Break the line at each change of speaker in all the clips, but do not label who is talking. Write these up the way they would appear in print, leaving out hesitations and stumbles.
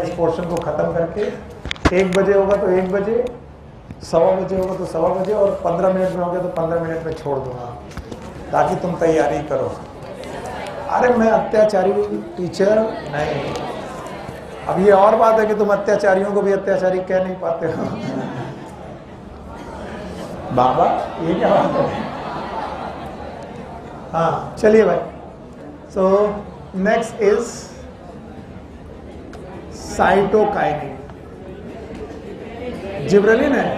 इस पोर्शन को खत्म करके 1 बजे होगा तो 1 बजे, 1:15 बजे होगा तो 1:15 बजे, और 15 मिनट में हो गया तो 15 मिनट में छोड़ दूंगा, ताकि तुम तैयारी करो। अरे मैं अत्याचारी टीचर नहीं। अब ये और बात है कि तुम अत्याचारियों को भी अत्याचारी कह नहीं पाते हो। बाबा ये क्या बात है? हाँ चलिए भाई। So next is cytokinin. Gibberellin है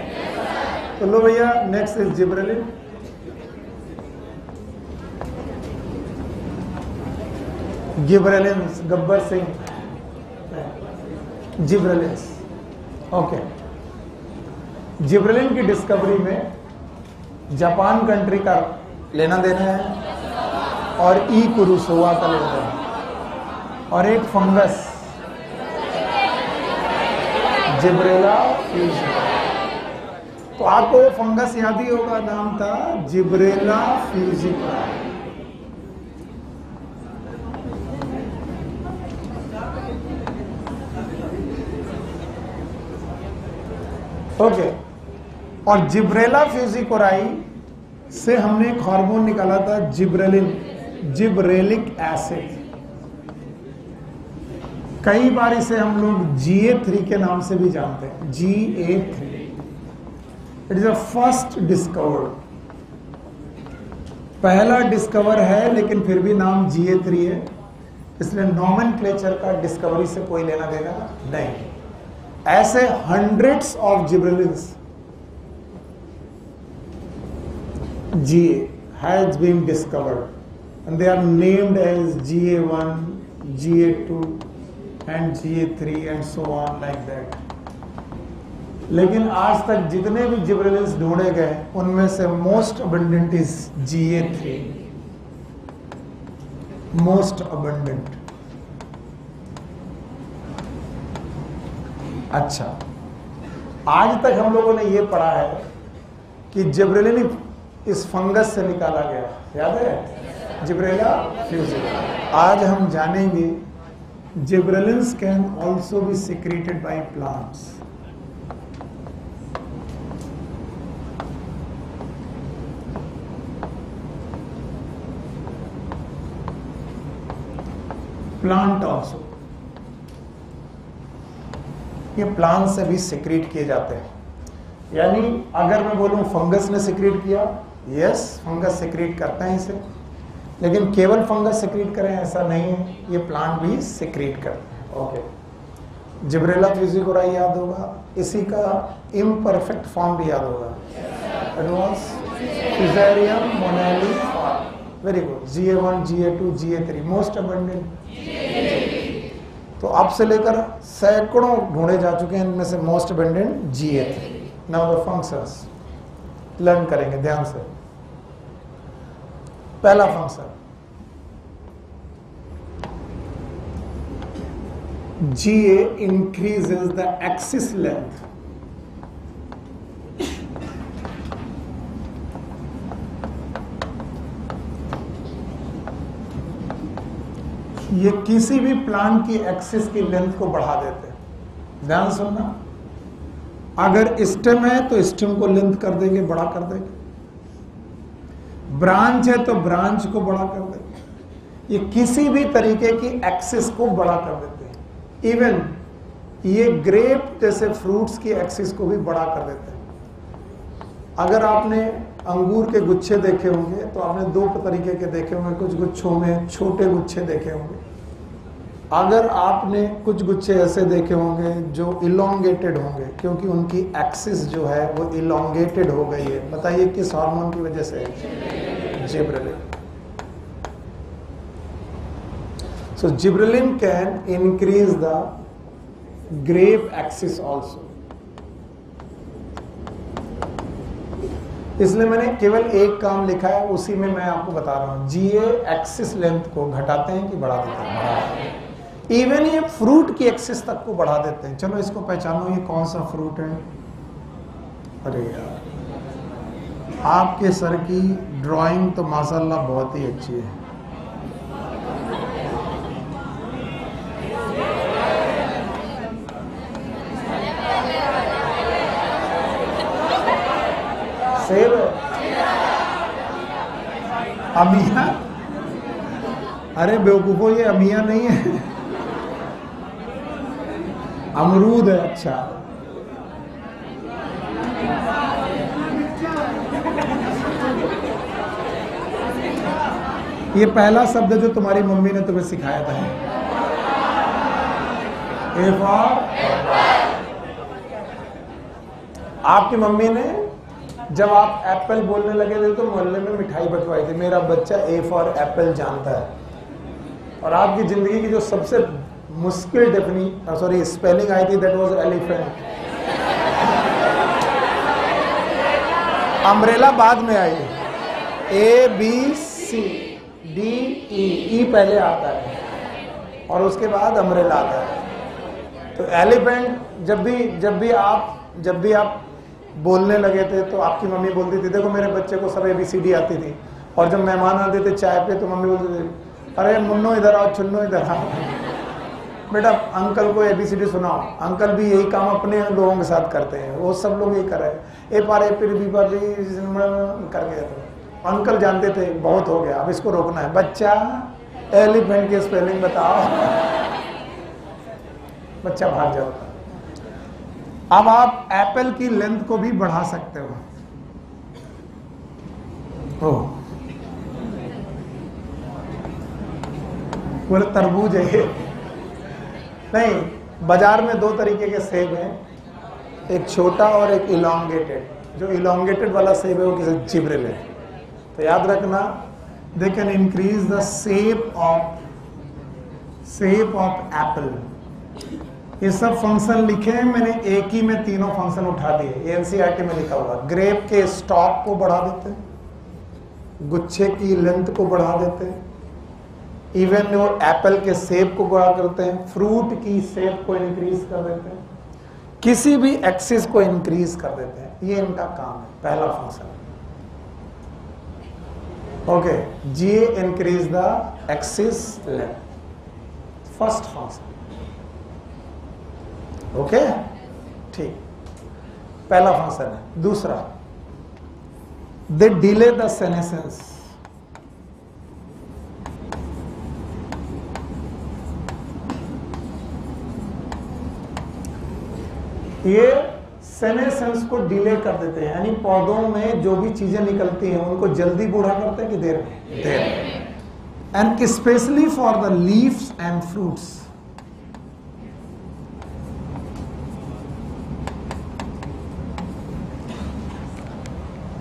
तो लो भैया, next is gibberellin. Gibberellin, Gabbar Singh, gibberellin. Okay, gibberellin की डिस्कवरी में जापान कंट्री का लेना देना है और ई कुरुसोवा का लेना देना है, और एक फंगस जिब्रेला फ्यूजिका। तो आपको वो फंगस याद ही होगा, नाम था जिब्रेला फ्यूजिका। ओके, और जिब्रेला फ्यूजिकोराई से हमने एक हार्मोन निकाला था जिब्रेलिन, जिब्रेलिक एसिड। कई बार इसे हम लोग GA3 के नाम से भी जानते हैं, GA3। It is the first discovered, पहला डिस्कवर है, लेकिन फिर भी नाम GA3 है, इसलिए नॉमेनक्लेचर का डिस्कवरी से कोई लेना देना नहीं। ऐसे hundreds of gibberellins GA has been discovered and they are named as GA1, GA2 and GA3 and so on like that. लेकिन आज तक जितने भी जिब्रेलिन्स ढूंढे गए उनमें से most abundant is GA3, most abundant. अच्छा, आज तक हम लोगों ने ये पढ़ा है कि जिब्रेलिन इस फंगस से निकाला गया, याद है, जिब्रेला फ्यूजिका। आज हम जानेंगे gibberellins can also be secreted by plants. Plant also, ये प्लांट से भी सिक्रीट किए जाते हैं। यानी अगर मैं बोलूं फंगस ने सिक्रीट किया, यस फंगस सिक्रीट करते हैं इसे, लेकिन केवल फंगस सिक्रीट करें ऐसा नहीं है, ये प्लांट भी सिक्रीट करते हैं। ओके, जिब्रेला फ्यूजिकोराई याद होगा, इसी का इम्परफेक्ट फॉर्म भी याद होगा, एडवांस फिज़ेरियम मोनेली। Very good, GA1, GA2, GA3 most abundant. तो अब से लेकर सैकड़ों ढूंढे जा चुके हैं, इनमें से most abundant GA3। Now the functions learn करेंगे ध्यान से। पहला function, GA increases the axis length। ये किसी भी प्लांट की एक्सिस की लेंथ को बढ़ा देते हैं। ध्यान सुनना, अगर स्टेम है तो स्टेम को लेंथ कर देंगे, बड़ा कर देंगे। ब्रांच है तो ब्रांच को बड़ा कर देंगे। ये किसी भी तरीके की एक्सिस को बड़ा कर देते हैं। इवन ये ग्रेप जैसे फ्रूट्स की एक्सिस को भी बड़ा कर देते हैं। अगर आपने अंगूर के गुच्छे देखे होंगे तो आपने 2 तरीके के देखे होंगे, कुछ गुच्छों में छोटे गुच्छे देखे होंगे। अगर आपने कुछ गुच्छे ऐसे देखे होंगे जो इलोंगेटेड होंगे, क्योंकि उनकी एक्सिस जो है वो इलोंगेटेड हो गई है। बताइए किस हार्मोन की वजह से? Gibberellin. So gibberellin can increase the grape axis also. इसलिए मैंने केवल एक काम लिखा है, उसी में मैं आपको बता रहा हूं। GA एक्सिस लेंथ को घटाते हैं कि बढ़ा देते हैं? इवन ये फ्रूट की एक्सिस तक को बढ़ा देते हैं। चलो इसको पहचानो, ये कौन सा फ्रूट है? अरे यार, आपके सर की ड्राइंग तो माशाल्लाह बहुत ही अच्छी है। सेब है। अमिया? अरे बेवकूफो, ये अमिया नहीं है, अमरूद है। अच्छा, ये पहला शब्द जो तुम्हारी मम्मी ने तुम्हें सिखाया था, ए फॉर। आपकी मम्मी ने जब आप एप्पल बोलने लगे थे तो मोहल्ले में मिठाई बंटवाई थी, मेरा बच्चा ए फॉर एप्पल जानता है। और आपकी जिंदगी की जो सबसे मुश्किल स्पेलिंग आई थी, दैट वाज एलिफेंट। अम्ब्रेला बाद में आई, A B C D E पहले आता है और उसके बाद अम्ब्रेला आता है। तो एलिफेंट जब भी आप बोलने लगे थे तो आपकी मम्मी बोलती थी, देखो मेरे बच्चे को सब ABCD आती थी। और जब मेहमान आते थे चाय पे तो मम्मी बोलती थी, अरे मुन्नो इधर आओ, चुन्नो इधर आओ, बेटा अंकल को ABCD सुनाओ। अंकल भी यही काम अपने लोगों के साथ करते हैं, वो सब लोग यही कर रहे हैं, ए पार ए फिर बी पार करके जाते। अंकल जानते थे बहुत हो गया, अब इसको रोकना है। बच्चा एलिफेंट की स्पेलिंग बताओ, बच्चा भाग जाओ। अब आप एप्पल की लेंथ को भी बढ़ा सकते हो। पूरा तरबूज है ये। नहीं, बाजार में दो तरीके के सेब हैं, एक छोटा और एक इलोंगेटेड। जो इलोंगेटेड वाला सेब है वो किसी जिब्रेल है। तो याद रखना, they can increase the shape of Apple. ये सब फंक्शन लिखे हैं मैंने, एक ही में तीनों फंक्शन उठा दिए। एनसीईआरटी में लिखा हुआ, ग्रेप के स्टॉक को बढ़ा देते हैं, गुच्छे की लेंथ को बढ़ा देते हैं, इवन वो एप्पल के सेब को बढ़ा करते हैं, फ्रूट की शेप को इंक्रीज कर देते हैं, किसी भी एक्सिस को इंक्रीज कर देते हैं। ये इनका काम है, पहला फंक्शन। ओके, जी increase the axis length, first function. Okay, ठीक, पहला फंक्शन है। दूसरा, दे डिले द सेनेसेंस। ये सेनेसेंस को डिले कर देते हैं, यानी पौधों में जो भी चीजें निकलती हैं उनको जल्दी बूढ़ा करते हैं कि देर में? देर। And specially for the leaves and fruits.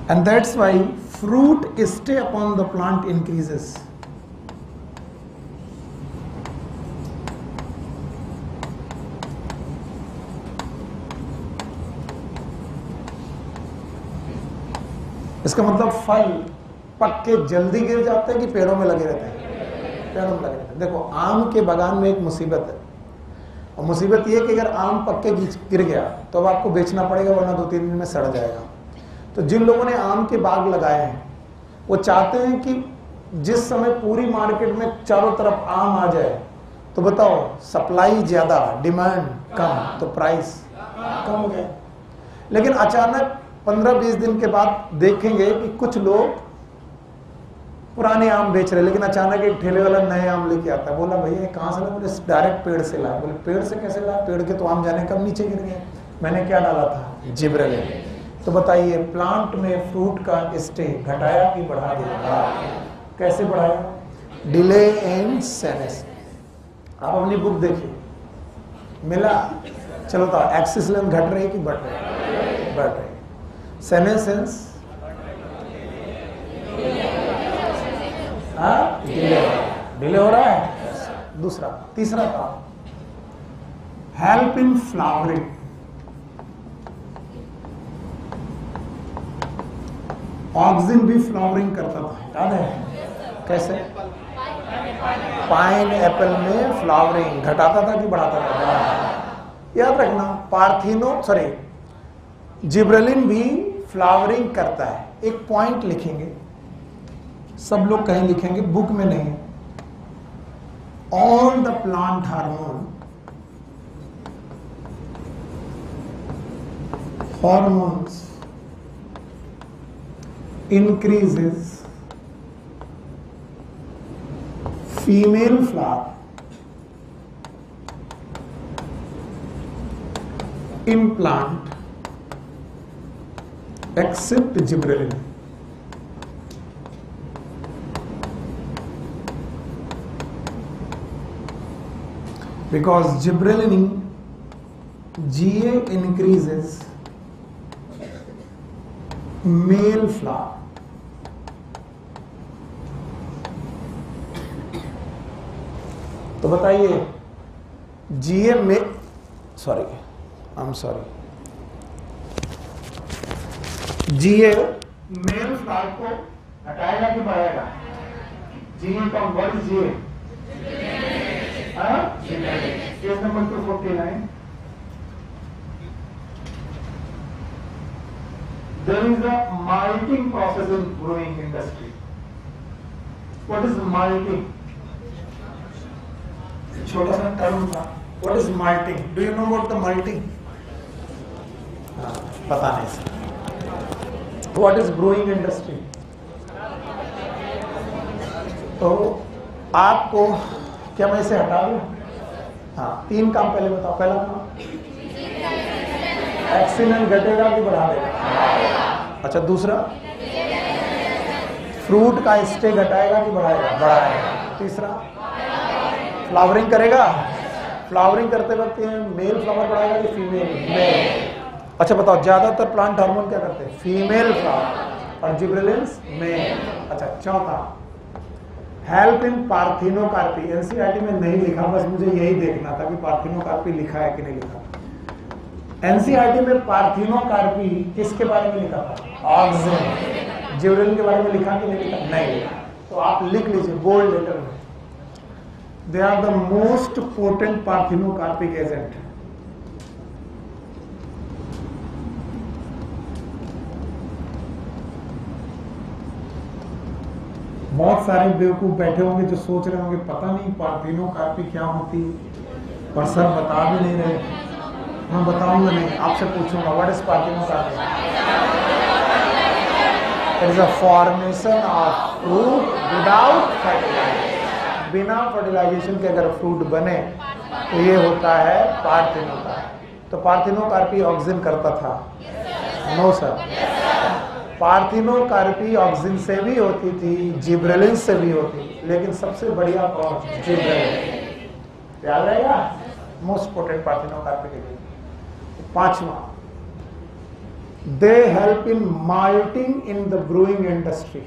And that's why fruit stay upon the plant increases. इसका मतलब फल पक के जल्दी गिर जाते हैं कि पेड़ों में लगे रहते हैं? पेड़ों में लगे रहते हैं। देखो, आम के बागान में एक मुसीबत है, और मुसीबत ये कि अगर आम पक के गिर गया तो अब आपको बेचना पड़ेगा, वरना 2-3 दिन में सड़ जाएगा। तो जिन लोगों ने आम के बाग लगाए हैं वो चाहते हैं कि जिस समय पूरी मार्केट में चारों तरफ आम आ जाए तो बताओ, सप्लाई ज्यादा डिमांड कम, तो प्राइस कम हो गया। लेकिन अचानक 15-20 दिन के बाद देखेंगे कि कुछ लोग पुराने आम बेच रहे, लेकिन अचानक एक ठेले वाला नए आम लेके आता है। बोला, भैया कहाँ से लाया? बोले डायरेक्ट पेड़ से लाया। बोले पेड़ से कैसे लाया? पेड़ के तो आम जाने कब नीचे गिर गए। मैंने क्या डाला था? जिब्रेल। तो बताइए, प्लांट में फ्रूट का स्टे घटाया कि बढ़ा दिया? कैसे बढ़ाया? Delay in senescence. आप अपनी बुक देखिए, मिला? चलो तो एक्सिस लेंथ घट रही कि बढ़ रही? बढ़ रही। सेनेसेंस डिले हो रहा है। दूसरा, तीसरा काम, हेल्प इन फ्लावरिंग। ऑक्सिन भी फ्लावरिंग करता था, याद है? कैसे? पाइन एप्पल में फ्लावरिंग घटाता था कि बढ़ाता था? याद रखना, जिब्रेलिन भी फ्लावरिंग करता है। एक पॉइंट लिखेंगे, सब लोग कहीं लिखेंगे, बुक में नहीं। All the plant hormones increases female flower in plant except gibberellin. Because gibberellin GA increases male flower. तो बताइए GA में GA मेल फ्लावर को हटाएगा कि बढ़ाएगा? GA का word GA case number 249. There is a malting process in brewing industry. What is malting? छोटा सा term था. What is malting? Do you know about the malting? पता नहीं sir. What is brewing industry? तो आपको क्या मैं इसे हटा दूं? हाँ, 3 काम पहले बताओ. पहला काम, एक्सीलेंट घटेगा कि बढ़ा देगा? अच्छा, दूसरा, फ्रूट का स्टे घटाएगा कि बढ़ाएगा? बढ़ाएगा. तीसरा, फ्लावरिंग करेगा. फ्लावरिंग करते वक्त मेल फ्लावर बढ़ाएगा कि फीमेल? मेल. अच्छा बताओ, ज्यादातर प्लांट हार्मोन क्या करते हैं? Female flower. और जिब्रेलिन्स मेल. अच्छा, चौथा, हेल्प इन पार्थिनोकार्पी. एनसीईआरटी में नहीं लिखा, बस मुझे यही देखना था कि पार्थिनोकार्पी लिखा है कि नहीं लिखा. एनसीईआरटी में पार्थिनोकार्पी किसके बारे में लिखा था? ऑक्सिन. जिब्रेलिन के बारे में लिखा कि नहीं लिखा? नहीं लिखा. तो आप लिख लीजिए बोल्ड लेटर में, they are the most potent parthenocarpic agent. बहुत सारे बेवकूफ बैठे होंगे जो सोच रहे होंगे पता नहीं पार्थिनोकार्पी क्या होती है, और सर बता भी नहीं रहे. मैं बताऊंगा नहीं, आपसे पूछूंगा what is parthenocarpy. It is a formation of fruit without fertilization. बिना फर्टिलाइजेशन के अगर फ्रूट बने तो ये होता है पार्थिनोकार्पी. तो पार्थिनोकार्पी ऑक्सिन करता था? No sir. पार्थिनोकार्पी ऑक्सिन से भी होती थी, जिब्रेलिन से भी होती, लेकिन सबसे बढ़िया कौन? जिब्रेलिन. याद रहेगा, मोस्ट पोटेंट पार्थिनोकार्पी के लिए. पांचवा, they help in malting in the brewing industry.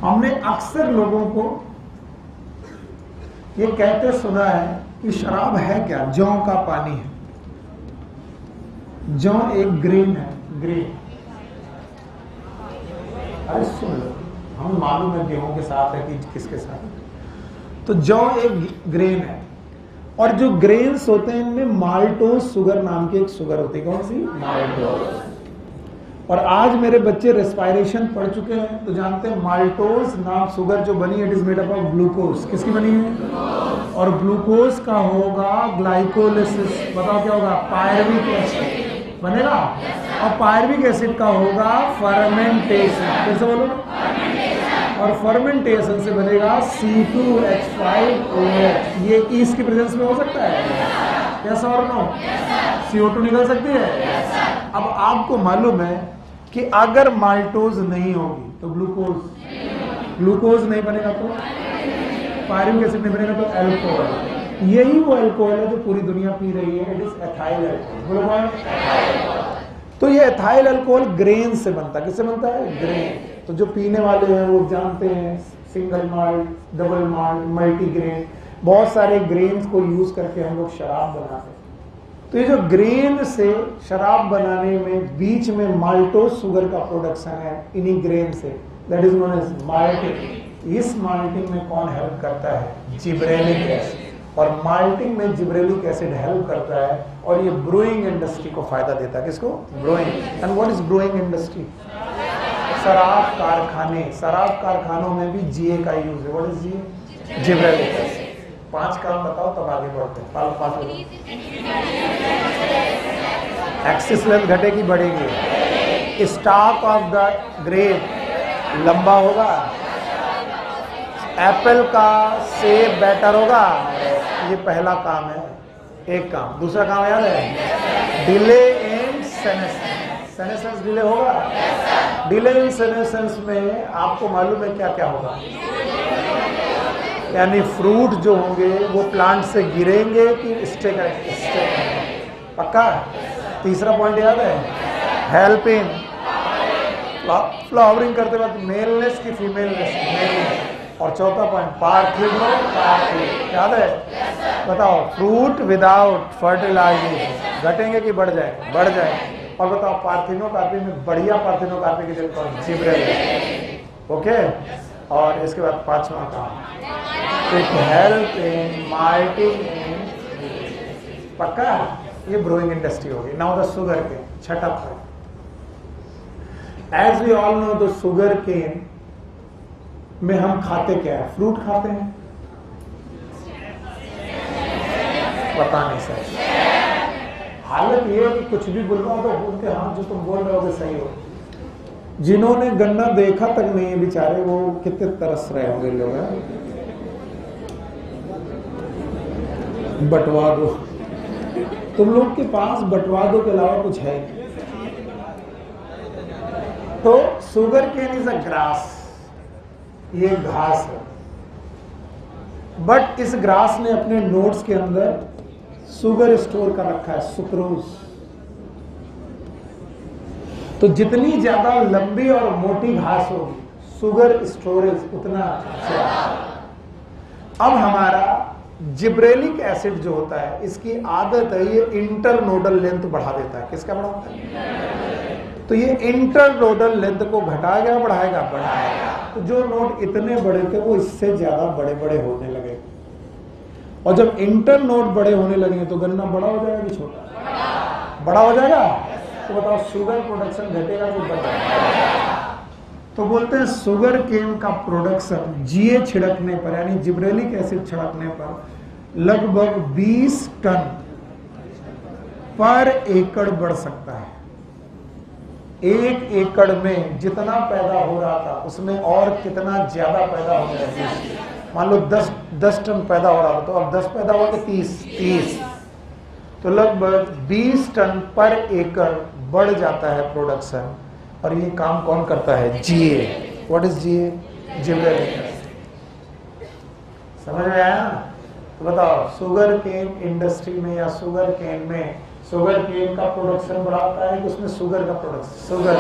हमने अक्सर लोगों को ये कहते सुना है कि शराब है क्या? जौ का पानी है. जौ एक ग्रेन है. ग्रेन, अरे सुन लो, हमें मालूम है गेहूं के साथ है कि किसके साथ. तो जौ एक ग्रेन है, और जो ग्रेन्स होते हैं इनमें माल्टोज शुगर नाम की एक शुगर होती है. कौन सी? माल्टोज. और आज मेरे बच्चे रेस्पिरेशन पढ़ चुके हैं तो जानते हैं माल्टोज नाम शुगर जो बनी है, it is made up of glucose. किसकी बनी है? और ग्लूकोज का होगा ग्लाइकोलिसिस. बताओ क्या होगा? पायरविक एसिड बनेगा. और पायरविक एसिड का होगा फर्मेंटेशन. कैसे बोलो? और फर्मेंटेशन से बनेगा C2H5OH. ये ईस्ट की प्रेजेंस में हो सकता है? कैसा? और नो, CO2 निकल सकती है. अब आपको मालूम है कि अगर माल्टोज नहीं होगी तो ग्लूकोज नहीं बनेगा, तो पायरुविक एसिड नहीं बनेगा, तो अल्कोहल. यही वो अल्कोहल है जो पूरी दुनिया पी रही है. It is ethyl alcohol. तो ये एथाइल अल्कोहल ग्रेन से बनता है. किससे बनता है? ग्रेन. तो जो पीने वाले हैं वो जानते हैं single malt, double malt, multigrain, बहुत सारे ग्रेन्स को यूज करके हम लोग शराब बनाते हैं. तो ये जो ग्रेन से शराब बनाने में बीच में माल्टोज शुगर का प्रोडक्शन है इन्हीं ग्रेन से, that is known as malting. इस माल्टिंग में कौन हेल्प करता है? Gibberellic acid. और माल्टिंग में जिब्रेलिक एसिड हेल्प करता है, और ये ब्रूइंग इंडस्ट्री को फायदा देता है. किसको? Brewing. And what is brewing industry? शराब कारखाने. शराब कारखानों में भी जीए का यूज है. What is GA? Gibberellic acid. 5 काम बताओ तब आगे बढ़ते हैं। 5 एक्सिस लेंथ घटेगी बढ़ेगी। स्टॉक ऑफ द ग्रेप लंबा होगा। एप्पल का सेब बेटर होगा। ये पहला काम है, एक काम। दूसरा काम याद है, डिले इन सेनेसेंस डिले होगा। डिले इन सेनेसेंस में आपको मालूम है क्या क्या होगा, यानी फ्रूट जो होंगे वो प्लांट से गिरेंगे कि स्टे करेंगे, पक्का। तीसरा पॉइंट याद है, हेल्पिंग फ्लावरिंग करते वक्त मेलनेस की फीमेलनेस। और चौथा पॉइंट पार्थिनो याद है, बताओ फ्रूट विदाउट फर्टिलाइजेशन घटेंगे कि बढ़ जाए? बढ़ जाए। और बताओ पार्थिनोकार्पी में बढ़िया पार्थिनोकार्पी की जगह जिब्रेल। ओके। और इसके बाद 5वां काम, हेल्प इन मार्टिंग इन, पक्का। ये ब्रोइंग इंडस्ट्री होगी। नाउ द शुगर केन, छठा point. As we all know the sugar cane में हम खाते क्या है? फ्रूट खाते हैं, पता नहीं सर। हालत ये है कि कुछ भी बोल रहा हूं तो बोलते हाँ जो तुम बोल रहे हो सही हो। जिन्होंने गन्ना देखा तक नहीं है बेचारे, वो कितने तरस रहे होंगे लोग। बंटवा दो, तुम लोग के पास बंटवा दो के अलावा कुछ है। तो sugar cane is a grass, ये घास है। बट इस ग्रास ने अपने नोड्स के अंदर शुगर स्टोर कर रखा है, सुक्रोज। तो जितनी ज्यादा लंबी और मोटी घास होगी, शुगर स्टोरेज उतना अच्छा। अब हमारा जिब्रेलिक एसिड जो होता है, इसकी आदत है ये इंटरनोडल लेंथ बढ़ा देता है। किसका बढ़ाता है? तो ये इंटरनोडल लेंथ को घटाएगा बढ़ाएगा? बढ़ाएगा। तो जो नोड इतने बड़े थे वो इससे ज्यादा बड़े बड़े होने लगे। और जब इंटरनोड बड़े होने लगे तो गन्ना बड़ा हो जाएगा कि छोटा? बड़ा हो जाएगा। तो बताओ शुगर प्रोडक्शन घटेगा कि बढ़ेगा? तो बोलते हैं शुगर केन का प्रोडक्शन जीए छिड़कने पर, यानी जिब्रेलिक एसिड छिड़कने पर लगभग 20 टन पर एकड़ बढ़ सकता है। 1 एकड़ में जितना पैदा हो रहा था उसमें और कितना ज्यादा पैदा हो जाएगा। मान लो 10 टन पैदा हो रहा था, तो अब 10 पैदा हुआ कि 30, तो लगभग 20 टन पर एकड़ बढ़ जाता है प्रोडक्शन। और ये काम कौन करता है? GA. What is GA? Gibberellic. समझ में आया? तो बताओ शुगर केन इंडस्ट्री में या शुगर केन में शुगर केन का प्रोडक्शन बढ़ाता है कि उसमें शुगर का प्रोडक्शन? शुगर।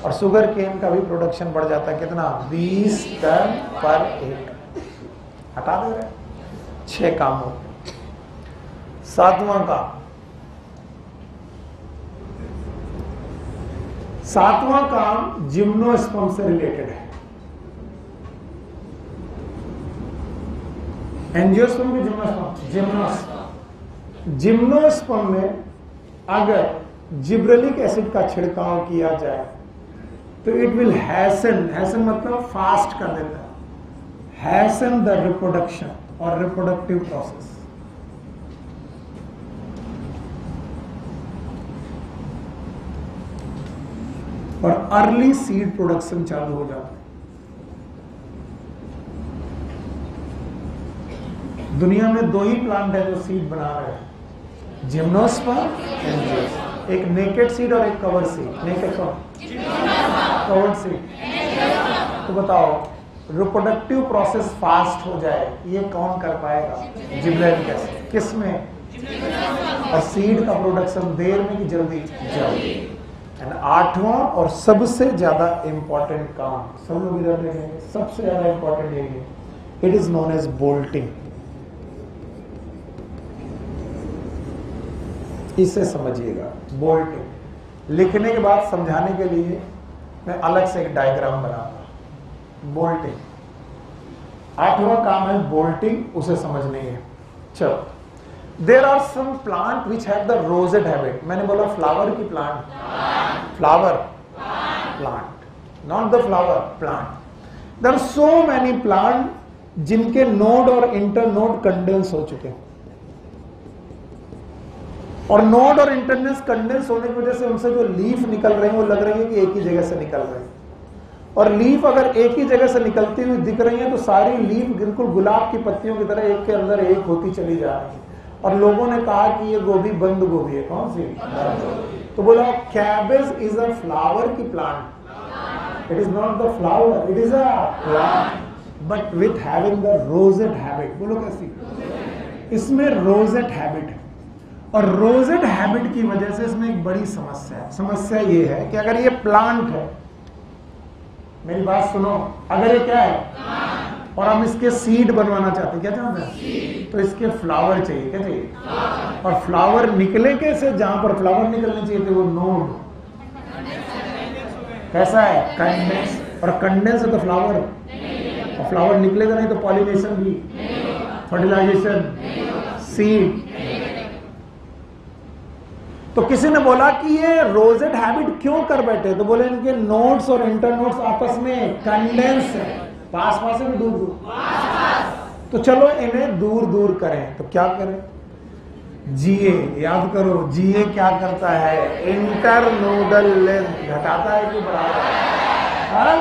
और शुगर केन का भी प्रोडक्शन बढ़ जाता है कितना? 20 टन पर एकड़। हटा दे रहे। 6 काम हो। 7वां काम, 7वां काम जिम्नोस्पर्म से रिलेटेड है। एंजियोस्पर्म की जिम्नोस्पर्म में अगर जिब्रेलिक एसिड का छिड़काव किया जाए तो इट विल हैसन मतलब फास्ट कर देता है, हैसन द रिप्रोडक्शन और रिप्रोडक्टिव प्रोसेस। और अर्ली सीड प्रोडक्शन चालू हो जाता है। दुनिया में 2 ही प्लांट है जो सीड बना रहे हैं, जिम्नोस्पर्म, एंजियोस्पर्म। एक नेकेड सीड और एक cover seed. Naked covered seed. तो बताओ रिप्रोडक्टिव प्रोसेस फास्ट हो जाए, ये कौन कर पाएगा? Gibberellic acid. किसमें? और सीड का प्रोडक्शन देर में कि जल्दी? जल्दी। 8वां और सबसे ज्यादा इंपॉर्टेंट काम, सब लोग इधर देखेंगे, सबसे ज्यादा इंपॉर्टेंट यही है, it is known as bolting. इसे समझिएगा, बोल्टिंग। लिखने के बाद समझाने के लिए मैं अलग से एक डायग्राम बनाऊंगा। बोल्टिंग 8वां काम है बोल्टिंग, उसे समझने है। चलो, there are some plant which have the rosette habit. मैंने बोला फ्लावर की plant, flower plant, not the flower plant. There are so many plant जिनके नोड और इंटरनोड कंडेंस हो चुके हैं, और नोड और इंटरनेस कंडेंस होने की वजह से उनसे जो लीफ निकल रहे हैं वो लग रही है कि एक ही जगह से निकल रहे हैं। और लीफ अगर एक ही जगह से निकलती हुई दिख रही है तो सारी लीफ बिल्कुल गुलाब की पत्तियों की तरह एक के अंदर एक होती चली जा रही है। और लोगों ने कहा कि ये गोभी बंद गोभी है। कौन सी? तो बोला कैबेज इज अ फ्लावर की plant. It is not the flower, it is a plant but with having the rosette habit. बोलो कैसी? इसमें रोजेट हैबिट है, और रोजेट हैबिट की वजह से इसमें एक बड़ी समस्या है। समस्या ये है कि अगर ये प्लांट है, मेरी बात सुनो, अगर ये क्या है और हम इसके सीड बनवाना चाहते हैं, क्या चाहते हैं? तो इसके फ्लावर चाहिए। क्या चाहिए? और फ्लावर निकले कैसे? जहां पर फ्लावर निकलने चाहिए थे वो नोड कैसा है? कंडेंस। और कंडेंस है तो फ्लावर, और फ्लावर निकलेगा नहीं तो पॉलिनेशन भी, फर्टिलाइजेशन, सीड। तो किसी ने बोला कि ये रोजेट हैबिट क्यों कर बैठे? तो बोले इनके नोड्स और इंटरनोड्स आपस में कंडेंस है, पास पास है कि दूर दूर? तो चलो इन्हें दूर दूर करें। तो क्या करें? जीए, याद करो, जीए क्या करता है? इंटरनोडल लेंथ घटाता है कि बढ़ाता है?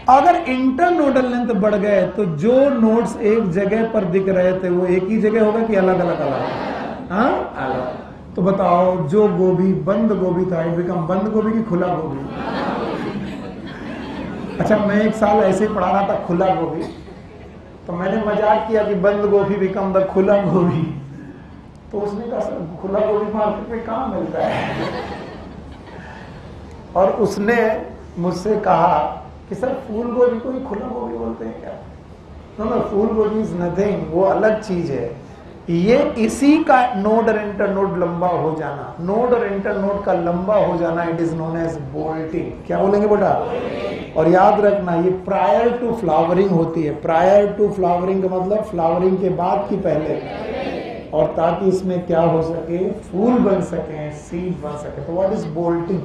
अगर इंटरनोडल लेंथ बढ़ गए तो जो नोड्स एक जगह पर दिख रहे थे वो एक ही जगह होगा कि अलग अलग अलग? हाँ, अलग। तो बताओ, जो गोभी बंद गोभी था इट बिकम बंद गोभी की खुला गोभी? अच्छा, मैं एक साल ऐसे ही पढ़ा रहा था खुला गोभी, तो मैंने मजाक किया कि बंद गोभी बिकम द खुला गोभी। तो उसने कहा सर खुला गोभी मार्केट में कहाँ मिलता है? और उसने मुझसे कहा कि सर फूल गोभी को ही खुला गोभी बोलते हैं क्या? नो, फूल गोभी इज नथिंग, वो अलग चीज है। ये इसी का नोड और इंटरनोड लंबा हो जाना, नोड और इंटरनोड का लंबा हो जाना, it is known as bolting. क्या बोलेंगे बेटा? और याद रखना ये प्रायर टू फ्लावरिंग होती है। प्रायर टू फ्लावरिंग का मतलब फ्लावरिंग के बाद की पहले, और ताकि इसमें क्या हो सके? फूल बन सके, सीड बन सके। तो व्हाट इज बोल्टिंग?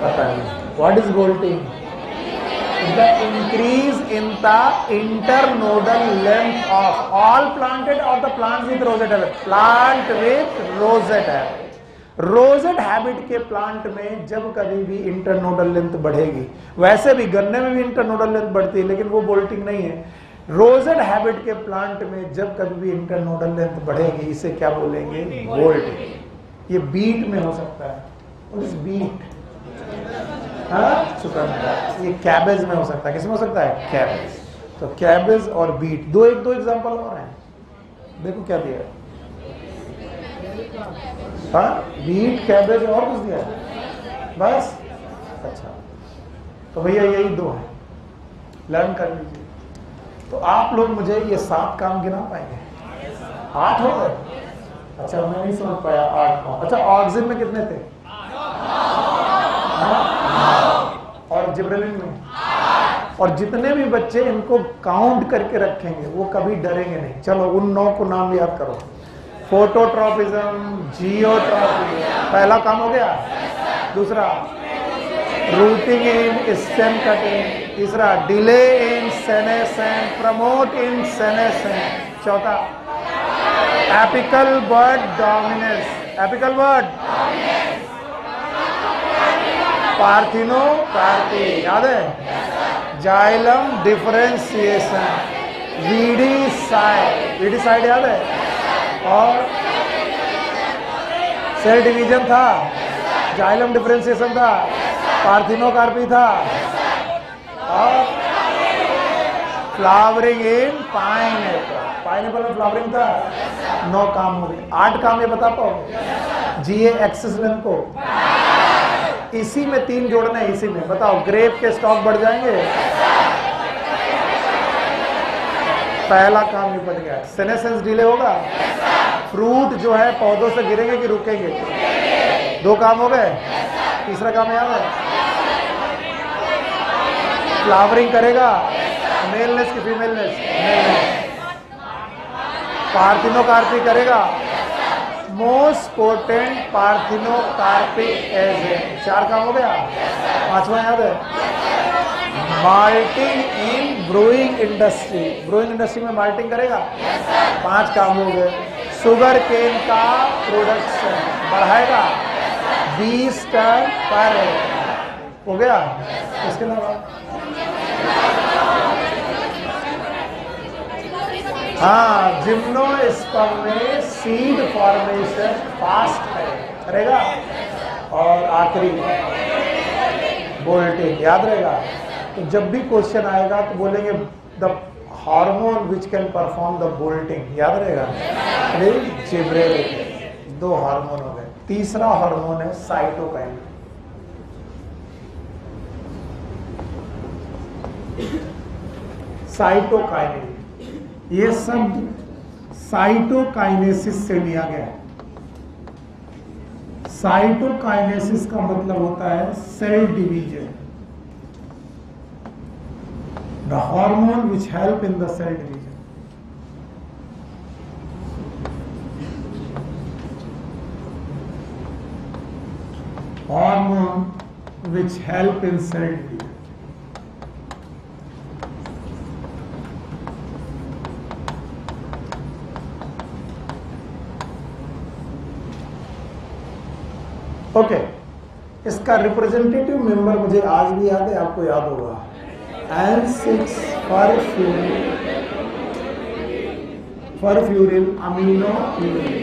पता नहीं। What is bolting? The increase in the internodal length of all planted or the plants with rosette habit? Plant with rosette habit. Rosette habit के प्लांट में जब कभी भी इंटरनोडल लेंथ बढ़ेगी, वैसे भी गन्ने में भी इंटरनोडल लेंथ बढ़ती है लेकिन वो बोल्टिंग नहीं है। रोजेट हैबिट के प्लांट में जब कभी भी इंटरनोडल लेंथ बढ़ेगी, इसे क्या बोलेंगे? बोल्टिंग। ये बीट में हो सकता है। What is beet? चुकंदर। ये कैबेज में हो सकता है। किसमें हो सकता है? कैबेज। तो कैबेज और बीट, दो एग्जांपल और हैं। देखो क्या दिया है। हाँ, बीट, कैबेज और कुछ दिया है? बस। अच्छा, तो भैया यही दो हैं, लर्न कर लीजिए। तो आप लोग मुझे ये 7 काम गिना पाएंगे? 8 हो गए? अच्छा, मैं नहीं समझ पाया। 8। अच्छा, ऑक्सिन में कितने थे? और जिब्रेलिन में? और जितने भी बच्चे इनको काउंट करके रखेंगे वो कभी डरेंगे नहीं। चलो उन 9 को नाम याद करो। फोटोट्रॉपिज्म, जियोट्रॉपिज्म, पहला काम हो गया। दूसरा रूटिंग इन स्टेम कटिंग। तीसरा delay in senescence, promote in senescence. चौथा apical bud dominance. Apical bud parthenocarpy, याद है? जाइलम डिफरेंशिएशन, वीडीसाइड, वीडीसाइड याद है? और सेल डिवीजन था, जाइलम डिफरेंशिएशन था, पार्थिनोकार्पी था, और फ्लावरिंग इन पाइनएप्पल। पाइनएप्पल में फ्लावरिंग था। 9 काम हो गए। 8 काम ये बता पाओ? जीए एक्सिस लेंथ को इसी में 3 जोड़ना है। इसी में बताओ, ग्रेप के स्टॉक बढ़ जाएंगे? पहला काम निपट गया। सेनेसेंस डिले होगा? फ्रूट जो है पौधों से गिरेंगे कि रुकेंगे? 2 काम हो गए। तीसरा काम याद है? फ्लावरिंग करेगा? मेलनेस की फीमेलनेस? पार्थिनोकार्पी करेगा? Most potent parthenocarpic agent. 4 काम हो गया। 5वां याद है? माल्टिंग इन ब्रूइंग इंडस्ट्री। ब्रूइंग इंडस्ट्री में माल्टिंग करेगा। 5 काम हो गए। शुगर केन का प्रोडक्शन बढ़ाएगा 20 टन पर एकड़। हो गया। इसके अलावा हाँ, जिम्नोस्पर्म में सीड फॉर्मेशन फास्ट करेगा। और आखिरी बोल्टिंग, याद रहेगा। तो जब भी क्वेश्चन आएगा तो बोलेंगे the hormone which can perform the bolting, याद रहेगा। जिब्रेलिक। 2 हार्मोन हो गए। तीसरा हार्मोन है साइटोकाइनिन। साइटोकाइनिन, ये शब्द साइटोकाइनेसिस से लिया गया है। साइटोकाइनेसिस का मतलब होता है cell division, the hormone which help in the cell division. Hormone which help in cell division. Okay, इसका रिप्रेजेंटेटिव मेंबर मुझे आज भी याद है, आपको याद होगा। N6 परफ्यूरिल अमीनो प्यूरिन,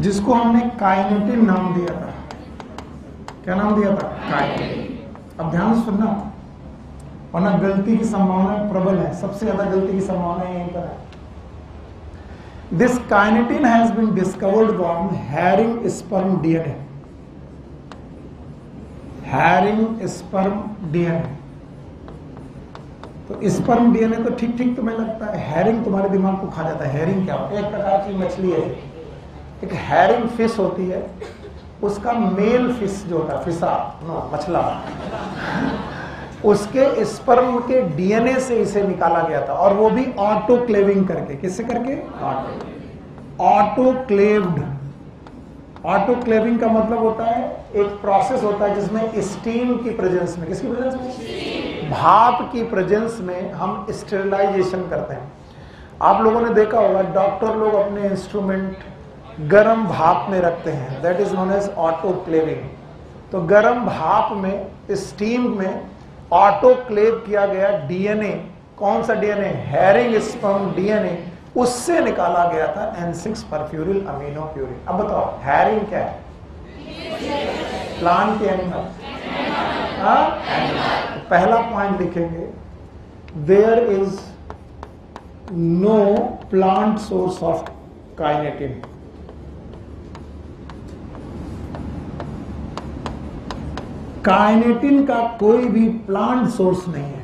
जिसको हमने काइनेटिन नाम दिया था। क्या नाम दिया था? काइनेटिन। अब ध्यान से सुनना, वरना गलती की संभावना प्रबल है। सबसे ज्यादा गलती की संभावना यहीं पर है। This kinetin has been discovered from herring sperm DNA. Herring sperm DNA. तो स्पर्म डीएनए तो ठीक ठीक तुम्हें लगता है, हैरिंग तुम्हारे दिमाग को खा जाता है। हैरिंग क्या होता है? एक प्रकार की मछली है। एक हैरिंग फिश होती है, उसका मेल फिश जो होता है, फिशा नो मछला, उसके स्पर्म के डीएनए से इसे निकाला गया था। और वो भी ऑटोक्लेविंग करके। किससे करके? ऑटोक्लेव्ड। ऑटोक्लेविंग का मतलब होता है एक प्रोसेस होता है जिसमें स्टीम की प्रेजेंस में, किसकी प्रेजेंस में? भाप की प्रेजेंस में हम स्टेरिलाइजेशन करते हैं। आप लोगों ने देखा होगा, डॉक्टर लोग अपने इंस्ट्रूमेंट गर्म भाप में रखते हैं, that is known as autoclaving. तो गर्म भाप में, स्टीम में ऑटोक्लेव किया गया डीएनए, कौन सा डीएनए? हैरिंग स्पर्म डीएनए, उससे निकाला गया था N6 परफ्यूरिल अमीनो प्यूरिन। अब बताओ, हैरिंग क्या है? प्लांट के एनिमल। पहला पॉइंट लिखेंगे, there is no plant source of kinetin. Kinetin का कोई भी प्लांट सोर्स नहीं है।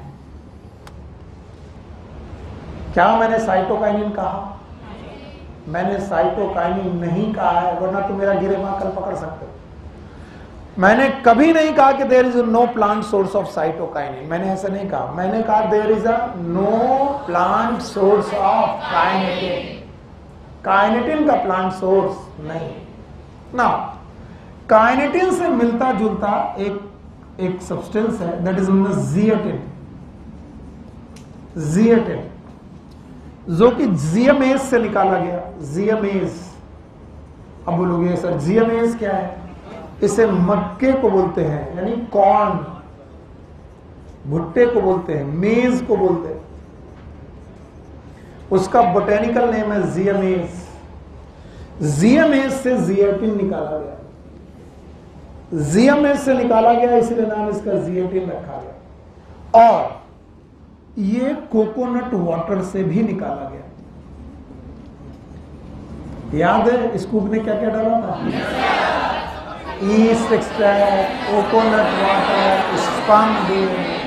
क्या मैंने साइटोकाइनिन कहा? मैंने साइटोकाइनिन नहीं कहा है, वरना तुम मेरा गिरेबान कल पकड़ सकते हो। मैंने कभी नहीं कहा कि there is no plant source of cytokinin. मैंने ऐसा नहीं कहा। मैंने कहा there is a no plant source of kinetin. Kinetin का प्लांट सोर्स नहीं। ना, काइनेटिन से मिलता जुलता एक सब्सटेंस है, दैट इज जिएटिन। जिएटिन जो कि जियामेज से निकाला गया। जियामेज, अब बोलोगे सर जियामेज क्या है? इसे मक्के को बोलते हैं, यानी कॉर्न, भुट्टे को बोलते हैं, मेज को बोलते हैं। उसका बोटेनिकल नेम है जियामेज। जियामेज से जिएटिन निकाला गया। जियामेज से निकाला गया, इसलिए नाम इसका जिएटिन रखा गया। और ये कोकोनट वाटर से भी निकाला गया। याद है स्कूप ने क्या क्या डाला था? East extract, coconut water, sperm DNA,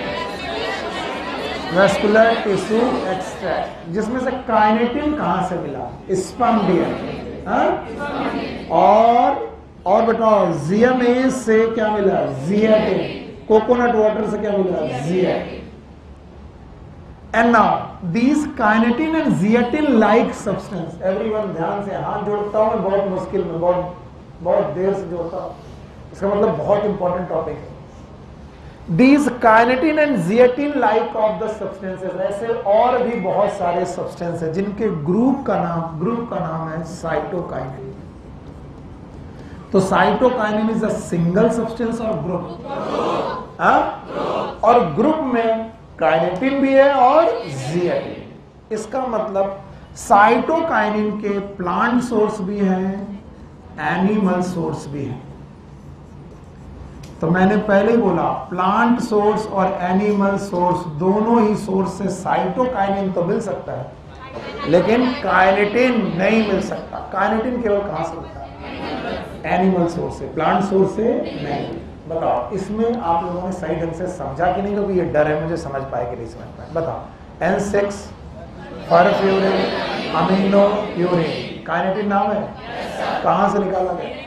vascular tissue extract, जिसमें से काइनेटिन कहां से मिला? Sperm DNA. और बताओ, जियामेज से क्या मिला? जिएटिन। कोकोनट वाटर से क्या मिला? Zeatin. And now these kinetin and zeatin like substance, everyone ध्यान से, हाथ जोड़ता हूं बहुत मुश्किल में, बहुत देर से जोड़ता हूं। इसका मतलब बहुत इंपॉर्टेंट टॉपिक है। These kinetin and zeatin like of the substances, ऐसे और भी बहुत सारे सब्सटेंस है जिनके ग्रुप का नाम है साइटोकाइनिन। तो cytokinin is a single substance और ग्रुप, और ग्रुप में काइनेटिन भी है और जिएटिन। इसका मतलब साइटोकाइनिन के प्लांट सोर्स भी हैं, एनिमल सोर्स भी है। तो मैंने पहले ही बोला प्लांट सोर्स और एनिमल सोर्स दोनों ही सोर्स से साइटोकाइनिन तो मिल सकता है, लेकिन काइनेटिन नहीं मिल सकता। काइनेटिन केवल कहां से मिलता है? एनिमल सोर्स से, प्लांट सोर्स से नहीं। बताओ इसमें आप लोगों ने सही ढंग से समझा कि नहीं? क्योंकि ये डर है मुझे समझ पाए कि नहीं समझ पाए। बताओ N6 परफ्यूरिन अमीनो प्यूरिन काइनेटिन नाम है, कहां से निकाला गया?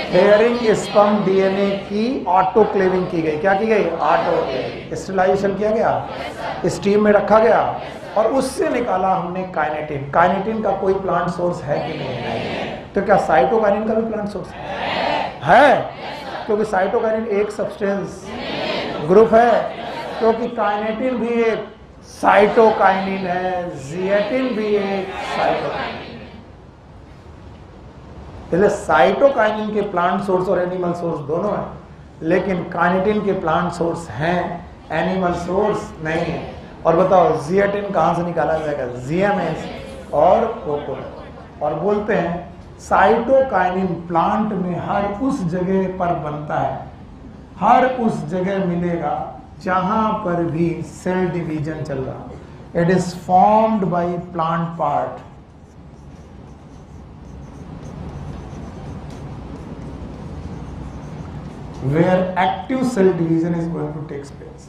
हेयरिंग स्पर्म डीएनए की ऑटोक्लेविंग की गई। क्या की गई? ऑटोक्लेविंग। स्टेरिलाइजेशन किया गया, स्टीम में रखा गया और उससे निकाला हमने काइनेटिन। काइनेटिन का कोई प्लांट सोर्स है कि नहीं है? तो क्या साइटोकाइनिन का भी प्लांट सोर्स है? क्योंकि साइटोकाइनिन एक सब्सटेंस ग्रुप है, क्योंकि काइनेटिन भी एक साइटोकाइनिन है, जिएटिन भी एक साइटोकाइनिन। इसलिए साइटोकाइनिन के प्लांट सोर्स और एनिमल सोर्स दोनों हैं, लेकिन काइनेटिन के प्लांट सोर्स हैं, एनिमल सोर्स नहीं है। और बताओ जिएटिन कहां से निकाला जाएगा? जीएमएस और कोकोनट। और बोलते हैं साइटोकाइनिन प्लांट में हर उस जगह पर बनता है, हर उस जगह मिलेगा जहां पर भी सेल डिवीजन चल रहा। It is formed by plant part. Where active cell division is going to take place.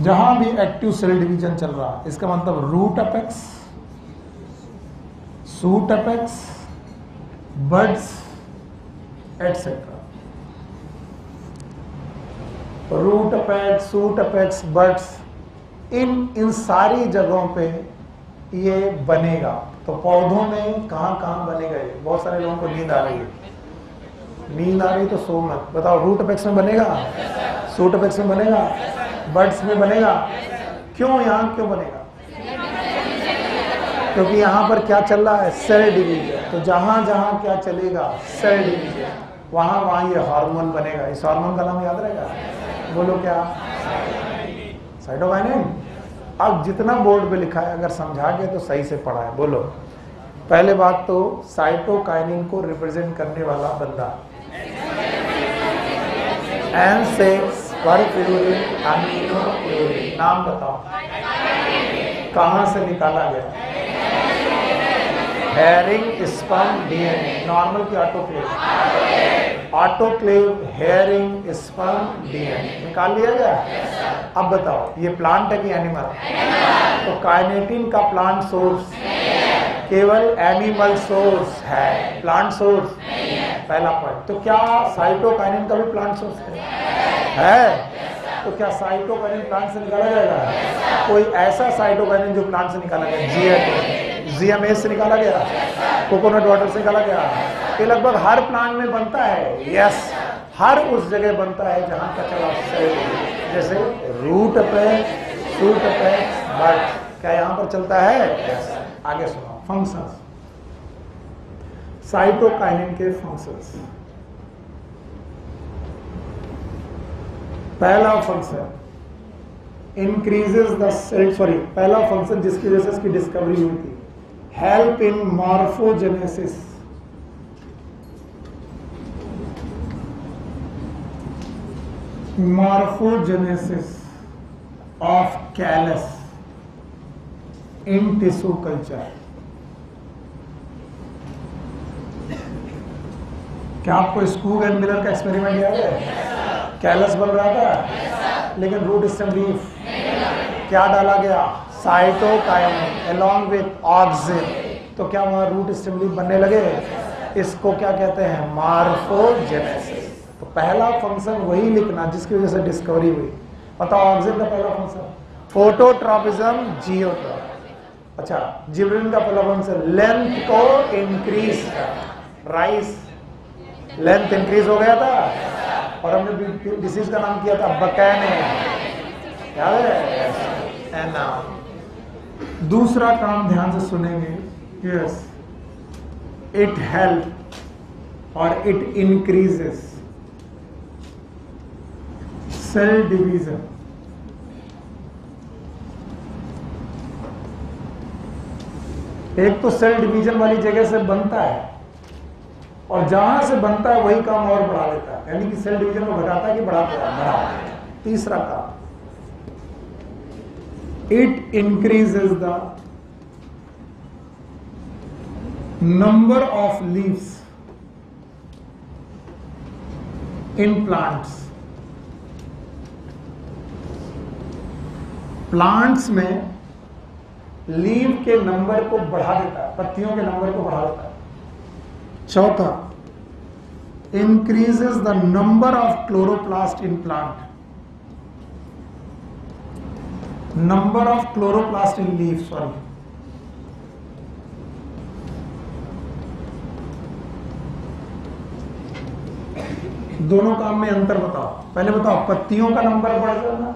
जहां भी एक्टिव सेल डिवीजन चल रहा, इसका मतलब root apex, shoot apex, buds etcetera. Root apex, shoot apex, buds, इन सारी जगहों पे ये बनेगा। तो पौधों में कहां कहां बनेगा ये? बहुत सारे लोगों को नींद आ रही है, नींद आ रही तो सो मत। बताओ रूट अपेक्स में बनेगा, सूट अपेक्स में बनेगा, बड्स में बनेगा। क्यों? यहां क्यों बनेगा? क्योंकि यहां पर क्या चल रहा है? Cell division. तो जहां जहां क्या चलेगा? सेल डिवीजन, वहां वहां ये हार्मोन बनेगा। इस हार्मोन का नाम याद रहेगा? बोलो क्या? साइटोकाइनिन। अब जितना बोर्ड पे लिखा है अगर समझा गया तो सही से पढ़ा है। बोलो पहले बात तो साइटोकाइनिन को रिप्रेजेंट करने वाला बंदा N6 परफ्यूरिन अमीनो प्यूरिन। नाम बताओ कहां से निकाला गया? Hearing sperm DNA. नॉर्मल की autoclave? Autoclave hearing sperm DNA निकाल लिया गया। अब बताओ ये प्लांट है कि एनिमल? तो काइनेटिन का प्लांट सोर्स केवल एनिमल सोर्स है, प्लांट सोर्स पहला पॉइंट। तो क्या साइटोकाइनिन का भी प्लांट सोर्स है? तो क्या साइटोकाइनिन प्लांट से निकाला जाएगा? कोई ऐसा साइटोकाइनिन जो प्लांट से निकाला गया? जीएमएस से निकाला गया, कोकोनट वाटर से निकाला गया। ये लगभग हर प्लांट में बनता है। यस, हर उस जगह बनता है जहां का चला सेल, जैसे root apex, shoot apex, but क्या यहां पर चलता है? यस। आगे सुनो फंक्शंस, साइटोकाइनिन के फंक्शंस। पहला फंक्शन इंक्रीजेस द सेल, पहला फंक्शन जिसकी वजह से इसकी डिस्कवरी हुई थी, help in morphogenesis. Morphogenesis of callus in tissue culture. क्या आपको स्कूग एंड मिलर का एक्सपेरिमेंट याद है? कैलस बन रहा था लेकिन रूट स्टेम लीफ क्या डाला गया? Cytokinin along with auxin. तो क्या वहां रूट स्टेम लीफ बनने लगे? इसको क्या कहते हैं? मॉर्फोजेनेसिस। तो पहला फंक्शन वही लिखना जिसकी वजह से डिस्कवरी हुई। बताओ ऑक्सिन का पहला फंक्शन? फोटोट्रॉपिज्म, जियोट्रॉप। अच्छा, जिबरेलिन का प्रलोभन से लेंथ को इंक्रीज कर, राइस लेंथ इंक्रीज हो गया था और हमने डिसीज का नाम किया था बकैने, याद है ना। दूसरा काम ध्यान से सुनेंगे, यस, इट हेल्प और इट इंक्रीजेस सेल डिवीजन। एक तो सेल डिवीजन वाली जगह से बनता है और जहां से बनता है वही काम और बढ़ा लेता है, यानी कि सेल डिवीजन को घटाता है कि बढ़ाता है, बढ़ा। तीसरा काम, it increases the number of leaves in plants. Plants में लीव के नंबर को बढ़ा देता है, पत्तियों के नंबर को बढ़ा देता है। चौथा, increases the number of chloroplast in plant, number of chloroplast in leave, sorry. दोनों काम में अंतर बताओ। पहले बताओ, पत्तियों का नंबर बढ़ जाना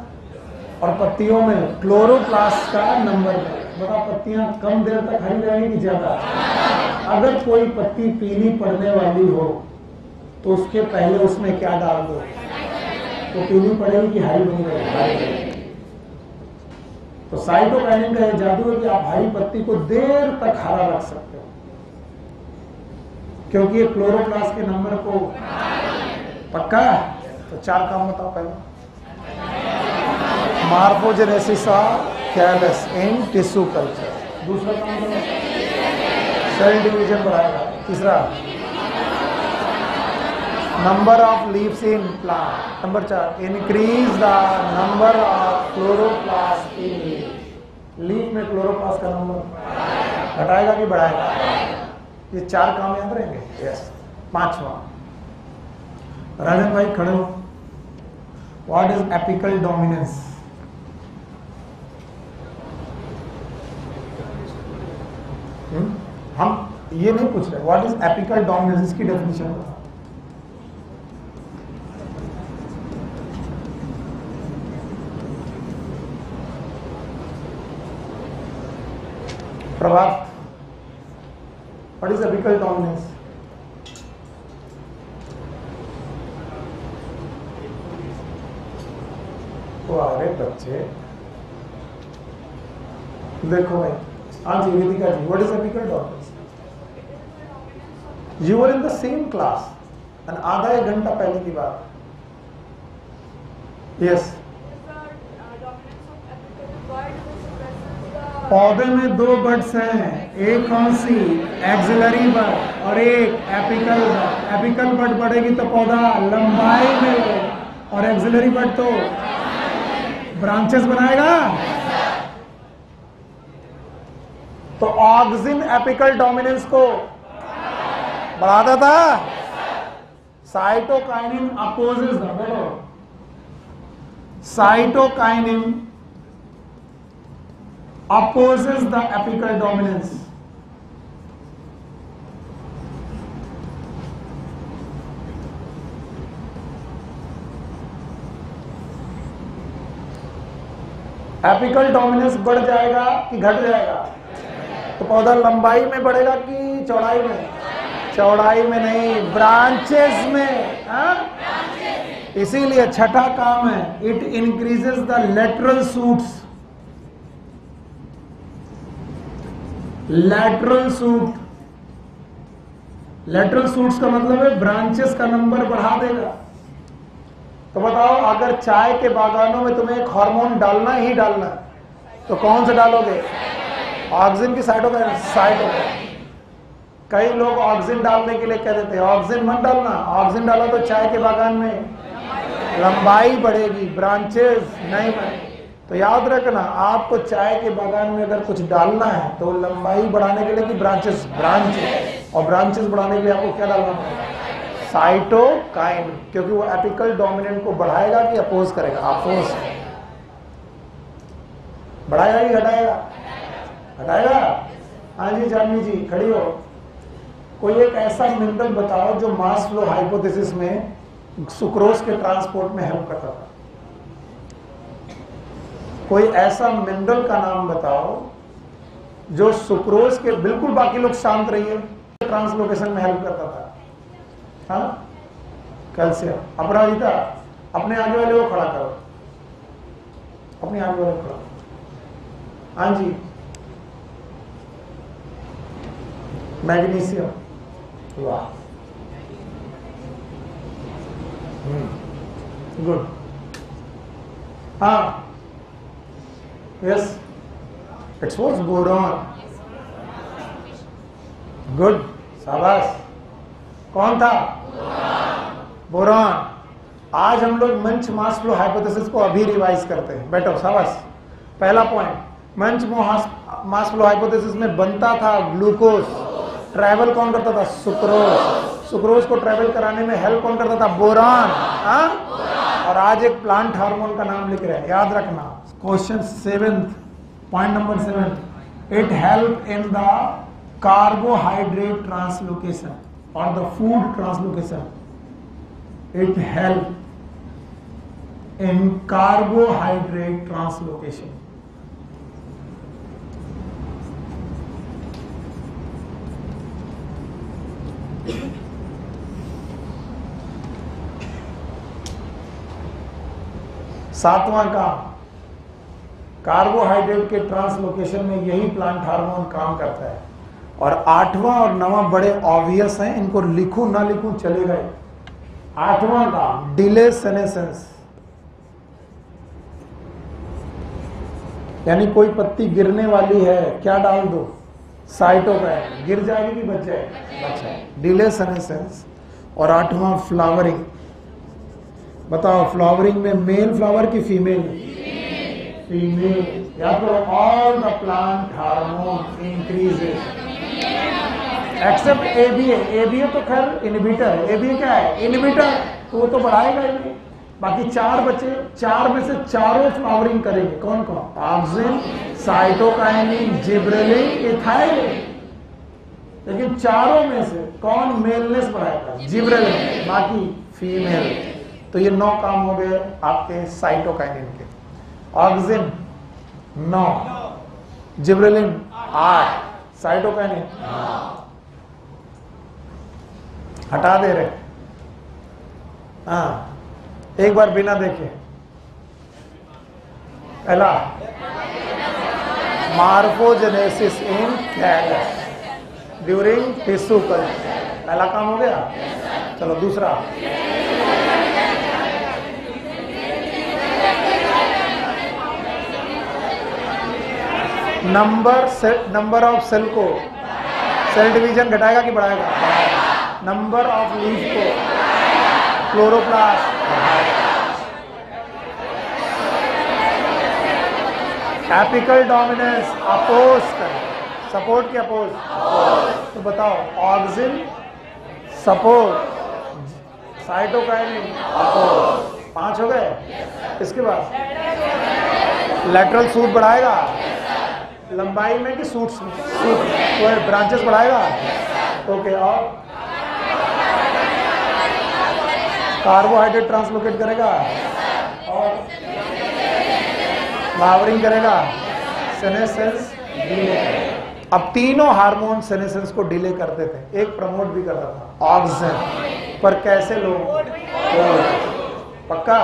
और पत्तियों में क्लोरोप्लास्ट का नंबर बताओ। पत्तियां कम देर तक हरी रहेंगी कि ज्यादा? अगर कोई पत्ती पीली पड़ने वाली हो तो उसके पहले उसमें क्या डाल दो, तो पीली पड़ेगी कि हरी बनी रहेगी? तो साइटोकाइनिन का यह जादू है कि आप हरी पत्ती को देर तक हरा रख सकते हो, क्योंकि ये क्लोरोप्लास्ट के नंबर को पक्का है। तो चार काम बताओ। पहले, morphogenesis of callus in tissue culture. दूसरा काम करो, सेल डिवीजन बढ़ाएगा। तीसरा, number of leaves in plant. Number 4, increase the number of chloroplast in leaf. Leaf में क्लोरोप्लास्ट का नंबर घटाएगा कि बढ़ाएगा? ये चार काम याद रहेंगे। यस। पांचवा, राजन भाई खड़े हो। What is apical dominance? हम ये नहीं पूछ रहे व्हाट इज एपिकल डोमिनेंस, इसकी डेफिनेशन बताओ। Prabhat, what is apical dominance? अरे बच्चे देखो भाई, हाँ जी Vedika ji, what is apical dominance? You were in the same class and आधा एक घंटा पहले की बात। यस। पौधे में दो बड्स हैं, एक कौन सी? एक्सिलरी बड और एक एपिकल बड। एपिकल बड बढ़ेगी तो पौधा लंबाई में, और एक्सिलरी बड तो ब्रांचेस बनाएगा। तो ऑक्सिन एपिकल डोमिनेंस को बढ़ाता था। Cytokinin opposes the, cytokinin opposes the apical dominance. Apical dominance बढ़ जाएगा कि घट जाएगा? तो पौधा लंबाई में बढ़ेगा कि चौड़ाई में? चौड़ाई में नहीं, ब्रांचेस में। इसीलिए छठा काम है, it increases the lateral shoots. Lateral shoot, lateral shoots का मतलब है ब्रांचेस का नंबर बढ़ा देगा। तो बताओ, अगर चाय के बागानों में तुम्हें एक हार्मोन डालना ही डालना तो कौन सा डालोगे? ऑक्सिन की साइटोकाइनिन। कई लोग ऑक्सिन डालने के लिए कह देते हैं ऑक्सिन मत डालना, ऑक्सिन डाला तो चाय के बागान में लंबाई बढ़ेगी, ब्रांचेस नहीं बढ़ेगी। तो याद रखना, आपको चाय के बागान में अगर कुछ डालना है तो लंबाई बढ़ाने के लिए कि ब्रांचेस? ब्रांचेस। और ब्रांचेस बढ़ाने के लिए आपको क्या डालना पड़ेगा? साइटोकाइनिन, क्योंकि वो एपिकल डोमिनेंट को बढ़ाएगा कि अपोज करेगा? अपोज। बढ़ाएगा कि घटाएगा? बताएगा? हाँ जी जानवी जी खड़ी हो। कोई एक ऐसा मिनरल बताओ जो मास फ्लो हाइपोथेसिस में सुक्रोज के ट्रांसपोर्ट में हेल्प करता था। कोई ऐसा मिनरल का नाम बताओ जो सुक्रोज के, बिल्कुल बाकी लोग शांत रहिए, ट्रांसलोकेशन में हेल्प करता था। हाँ कैल्शियम। अपराजिता अपने आगे वाले को खड़ा करो, अपने आगे वाले को खड़ा। हाँ जी मैग्नीशियम। वाह गुड। हाँ yes it's was boron. Good शाबाश। कौन था? बोरॉन। आज हम लोग मंच मास फ्लो हाइपोथेसिस को अभी रिवाइज करते हैं। बैठो शाबाश। पहला पॉइंट, मंच मास फ्लो हाइपोथेसिस में बनता था ग्लूकोज, ट्रैवल कौन करता था? सुक्रोज। सुक्रोज को ट्रैवल कराने में हेल्प कौन करता था? बोरॉन। हाँ? और आज एक प्लांट हार्मोन का नाम लिख रहे हैं, याद रखना। Question 7, point number 7, it help in the carbohydrate translocation और the food translocation. It help in carbohydrate translocation. सातवां काम, कार्बोहाइड्रेट के ट्रांसलोकेशन में यही प्लांट हार्मोन काम करता है। और आठवां और नवां बड़े ऑब्वियस हैं, इनको लिखूं ना लिखूं चलेगा। आठवां काम, डिले सेनेसेंस, यानी कोई पत्ती गिरने वाली है, क्या डाल दो? साइटोकाइन। गिर जाएगी कि बच जाएगी? बच जाएगी। Delay senescence. और आठवां फ्लावरिंग। बताओ फ्लावरिंग में मेल फ्लावर की फीमेल? फीमेल। याद करो, all the plant hormone increases except ABA. ABA तो खैर इनहिबिटर है। एबीए क्या है? इनहिबिटर, तो वो तो बढ़ाएगा ही नहीं। बाकी 4 बचे, 4 में से चारों फ्लावरिंग करेंगे। कौन कौन? Auxin, cytokinin, gibberellin, ethylene. लेकिन चारों में से कौन मेलनेस बढ़ाएगा? जिब्रेलिन, बाकी फीमेल। तो ये 9 काम हो गए आपके साइटोकाइनिन के। ऑक्सिन 9, जिब्रेलिन 8, साइटोकाइनिन हटा दे रहे। हाँ एक बार बिना देखे। पहला मार्फोजेनेसिस इन कैलस ड्यूरिंग टिश्यू कल्चर, पहला काम हो गया। चलो दूसरा, नंबर ऑफ सेल को, सेल डिवीजन घटाएगा कि बढ़ाएगा? नंबर ऑफ लीफ को, क्लोरोप्लास्ट एपिकल डोमिनेंस अपोज कर, सपोर्ट के अपोज। तो बताओ ऑक्सिन सपोर्ट, साइटोकाइनिन अपोज। 5 हो गए। इसके बाद लेटरल सूट बढ़ाएगा लंबाई में कि सूट्स में? सूट तो ब्रांचेस बढ़ाएगा। ओके, और कार्बोहाइड्रेट ट्रांसलोकेट करेगा और फ्लावरिंग करेगा, सेनेसेंस डिले। अब तीनों हार्मोन सेनेसेंस को डिले करते थे, एक प्रमोट भी करता था, ऑक्सिन। पर कैसे लोग? पक्का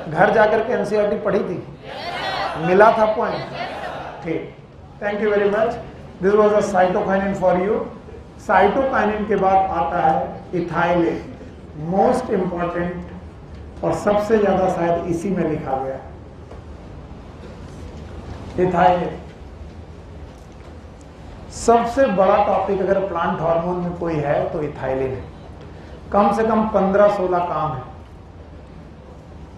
घर जाकर के एनसीईआरटी पढ़ी थी, मिला था पॉइंट? ठीक, thank you very much. This was a cytokinin for you. Cytokinin के बाद आता है इथाइलिन, मोस्ट इंपॉर्टेंट और सबसे ज्यादा शायद इसी में लिखा गया है। इथाइलिन सबसे बड़ा टॉपिक अगर प्लांट हार्मोन में कोई है तो इथाइलिन है। कम से कम 15-16 काम है,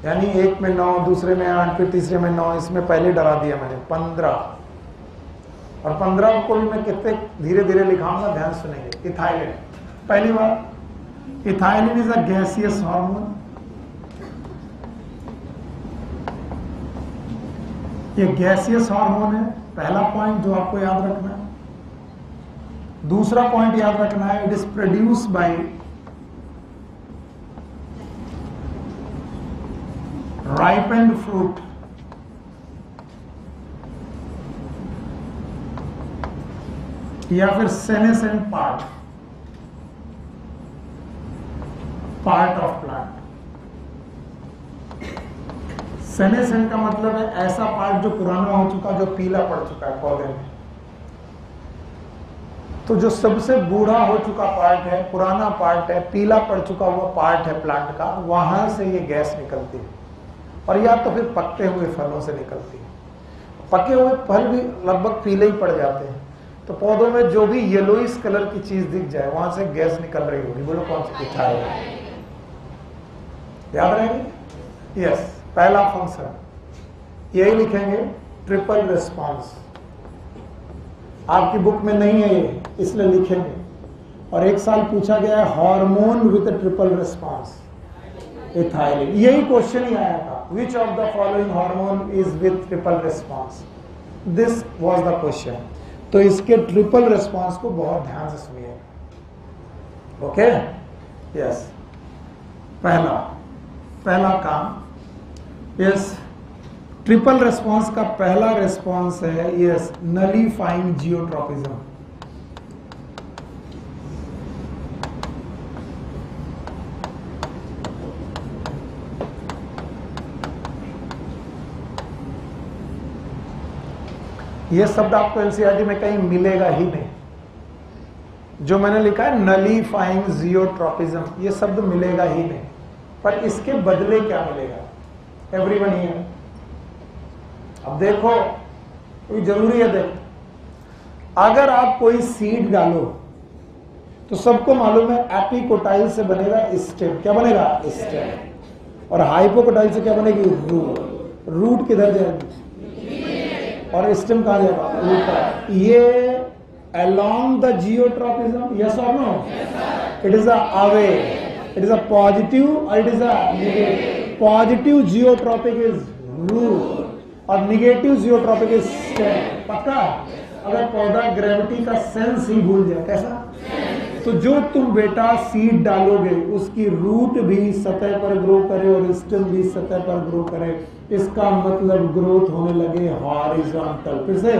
यानी एक में 9, दूसरे में 8, फिर तीसरे में 9। इसमें पहले डरा दिया मैंने 15, और 15 को भी मैं कितने धीरे धीरे लिखाऊंगा, ध्यान सुनेंगे। इथाइलिन, पहली बात, ethylene is a gaseous hormone. ये गैसियस हार्मोन है, पहला पॉइंट जो आपको याद रखना है। दूसरा पॉइंट याद रखना है, it is produce by ripened fruit या फिर senescent part of plant. Senescent का मतलब है ऐसा पार्ट जो पुराना हो चुका, जो पीला पड़ चुका है पौधे में। तो जो सबसे बूढ़ा हो चुका पार्ट है, पुराना पार्ट है, पीला पड़ चुका हुआ पार्ट है प्लांट का, वहां से ये गैस निकलती है। और या तो फिर पकते हुए फलों से निकलती है। पके हुए फल भी लगभग पीले ही पड़ जाते हैं। तो पौधों में जो भी येलोइश कलर की चीज दिख जाए वहां से गैस निकल रही होगी। बोलो कौन सी इथाइल? याद रहेगी? यस, पहला फंक्शन यही लिखेंगे, ट्रिपल रिस्पॉन्स। आपकी बुक में नहीं है ये, इसलिए लिखेंगे। और एक साल पूछा गया है hormone with triple response, ethylene. यही क्वेश्चन ही आया था, which of the following hormone is with triple response? This was the question. तो इसके ट्रिपल रिस्पॉन्स को बहुत ध्यान से सुनिए। Okay, yes. पहला काम, यस, ट्रिपल रिस्पॉन्स का पहला रिस्पॉन्स है यस, नलीफाइंग जियोट्रॉपिज्म। यह शब्द आपको एनसीईआरटी में कहीं मिलेगा ही नहीं। जो मैंने लिखा है नलीफाइंग जियोट्रॉपिज्म, यह शब्द मिलेगा ही नहीं। पर इसके बदले क्या मिलेगा? एवरीवन हियर, अब देखो, ये जरूरी है। देखो, अगर आप कोई सीड डालो तो सबको मालूम है एपिकोटाइल से बनेगा स्टेम। क्या बनेगा? स्टेम। और हाइपोकोटाइल से क्या बनेगी? रूट। रूट किधर जाएगी? और स्टेम कहां जाएगा? ऊपर। ये along the geotropism, yes or no? It is a away. It is a positive or it is a negative? Positive geotropic is root और negative geotropic is stem। पक्का? अगर पौधा ग्रेविटी का सेंस ही भूल जाए, कैसा? तो जो तुम बेटा सीड डालोगे उसकी रूट भी सतह पर ग्रो करे और स्टेम भी सतह पर ग्रो करे। इसका मतलब ग्रोथ होने लगे हॉरिजॉन्टल। फिर से,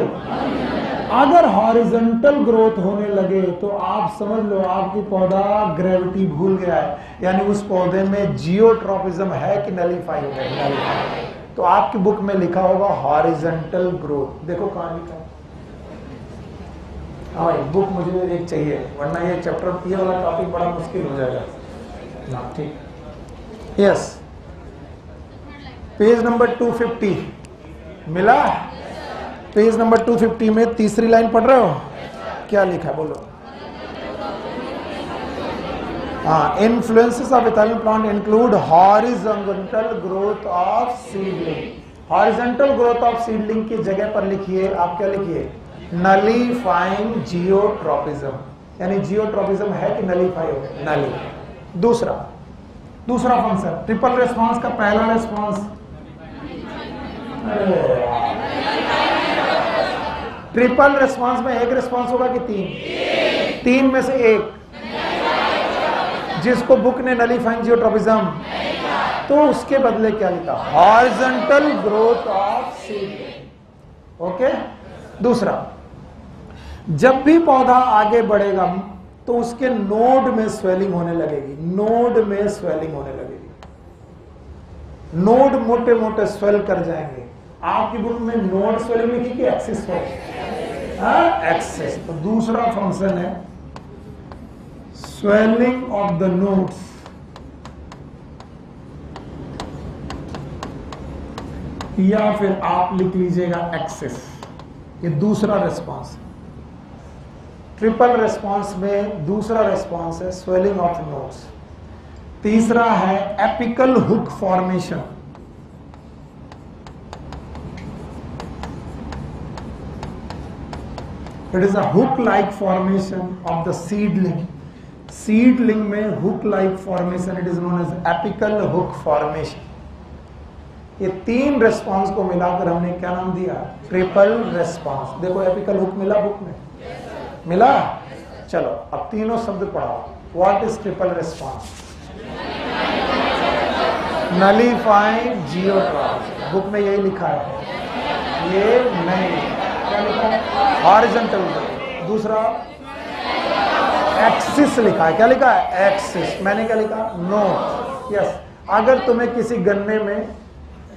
अगर हॉरिजॉन्टल ग्रोथ होने लगे तो आप समझ लो आपकी पौधा ग्रेविटी भूल गया है, यानी उस पौधे में जियोट्रॉपिज्म है कि नलीफाई हो गया? नलीफाई। तो आपकी बुक में लिखा होगा हॉरिजॉन्टल ग्रोथ। देखो कहां लिखा है। हाँ, बुक मुझे एक चाहिए, वरना ये चैप्टर, ये वाला टॉपिक बड़ा मुश्किल हो जाएगा। ठीक, यस। पेज नंबर 250 मिला? पेज नंबर 250 में तीसरी लाइन पढ़ रहे हो? क्या लिखा है बोलो? हाँ, influences of ethylene plant include horizontal growth of seedling. Horizontal growth of seedling की जगह पर लिखिए, आप क्या लिखिए? नलीफाइंग जियोट्रॉपिज्म। यानी जियोट्रॉपिज्म है कि नलीफाई हो गया? नली। दूसरा फंक्शन, ट्रिपल रिस्पॉन्स का पहला रिस्पॉन्स, ट्रिपल रिस्पॉन्स में एक रिस्पॉन्स होगा कि तीन? तीन में से एक, जिसको बुक ने नलीफाइंग जियोट्रॉपिज्म, तो उसके बदले क्या लिखा? Horizontal growth of seed. Okay. दूसरा, जब भी पौधा आगे बढ़ेगा तो उसके नोड में स्वेलिंग होने लगेगी। नोड में स्वेलिंग होने लगेगी, नोड मोटे मोटे स्वेल कर जाएंगे। आपकी बुक में नोड स्वेलिंग लिखी कि एक्सिस स्वेलिंग? एक्सिस। तो दूसरा फंक्शन है स्वेलिंग ऑफ द नोड्स, या फिर आप लिख लीजिएगा एक्सिस। ये दूसरा रिस्पॉन्स। ट्रिपल रिस्पॉन्स में दूसरा रिस्पॉन्स है स्वेलिंग ऑफ नोड्स। तीसरा है apical hook formation. It is a hook like formation of the seedling. Seedling में hook like formation, it is known as apical hook formation. ये 3 response को मिलाकर हमने क्या नाम दिया? Triple response. देखो एपिकल हुक मिला बुक में? मिला? चलो अब तीनों शब्द पढ़ाओ। What is triple response? Nullifying geotropism. Book में यही लिखा है, ये नहीं। क्या लिखा है? हॉरिजॉन्टल। दूसरा एक्सिस लिखा है। क्या लिखा है? एक्सिस। मैंने क्या लिखा? नोट। यस। अगर तुम्हें किसी गन्ने में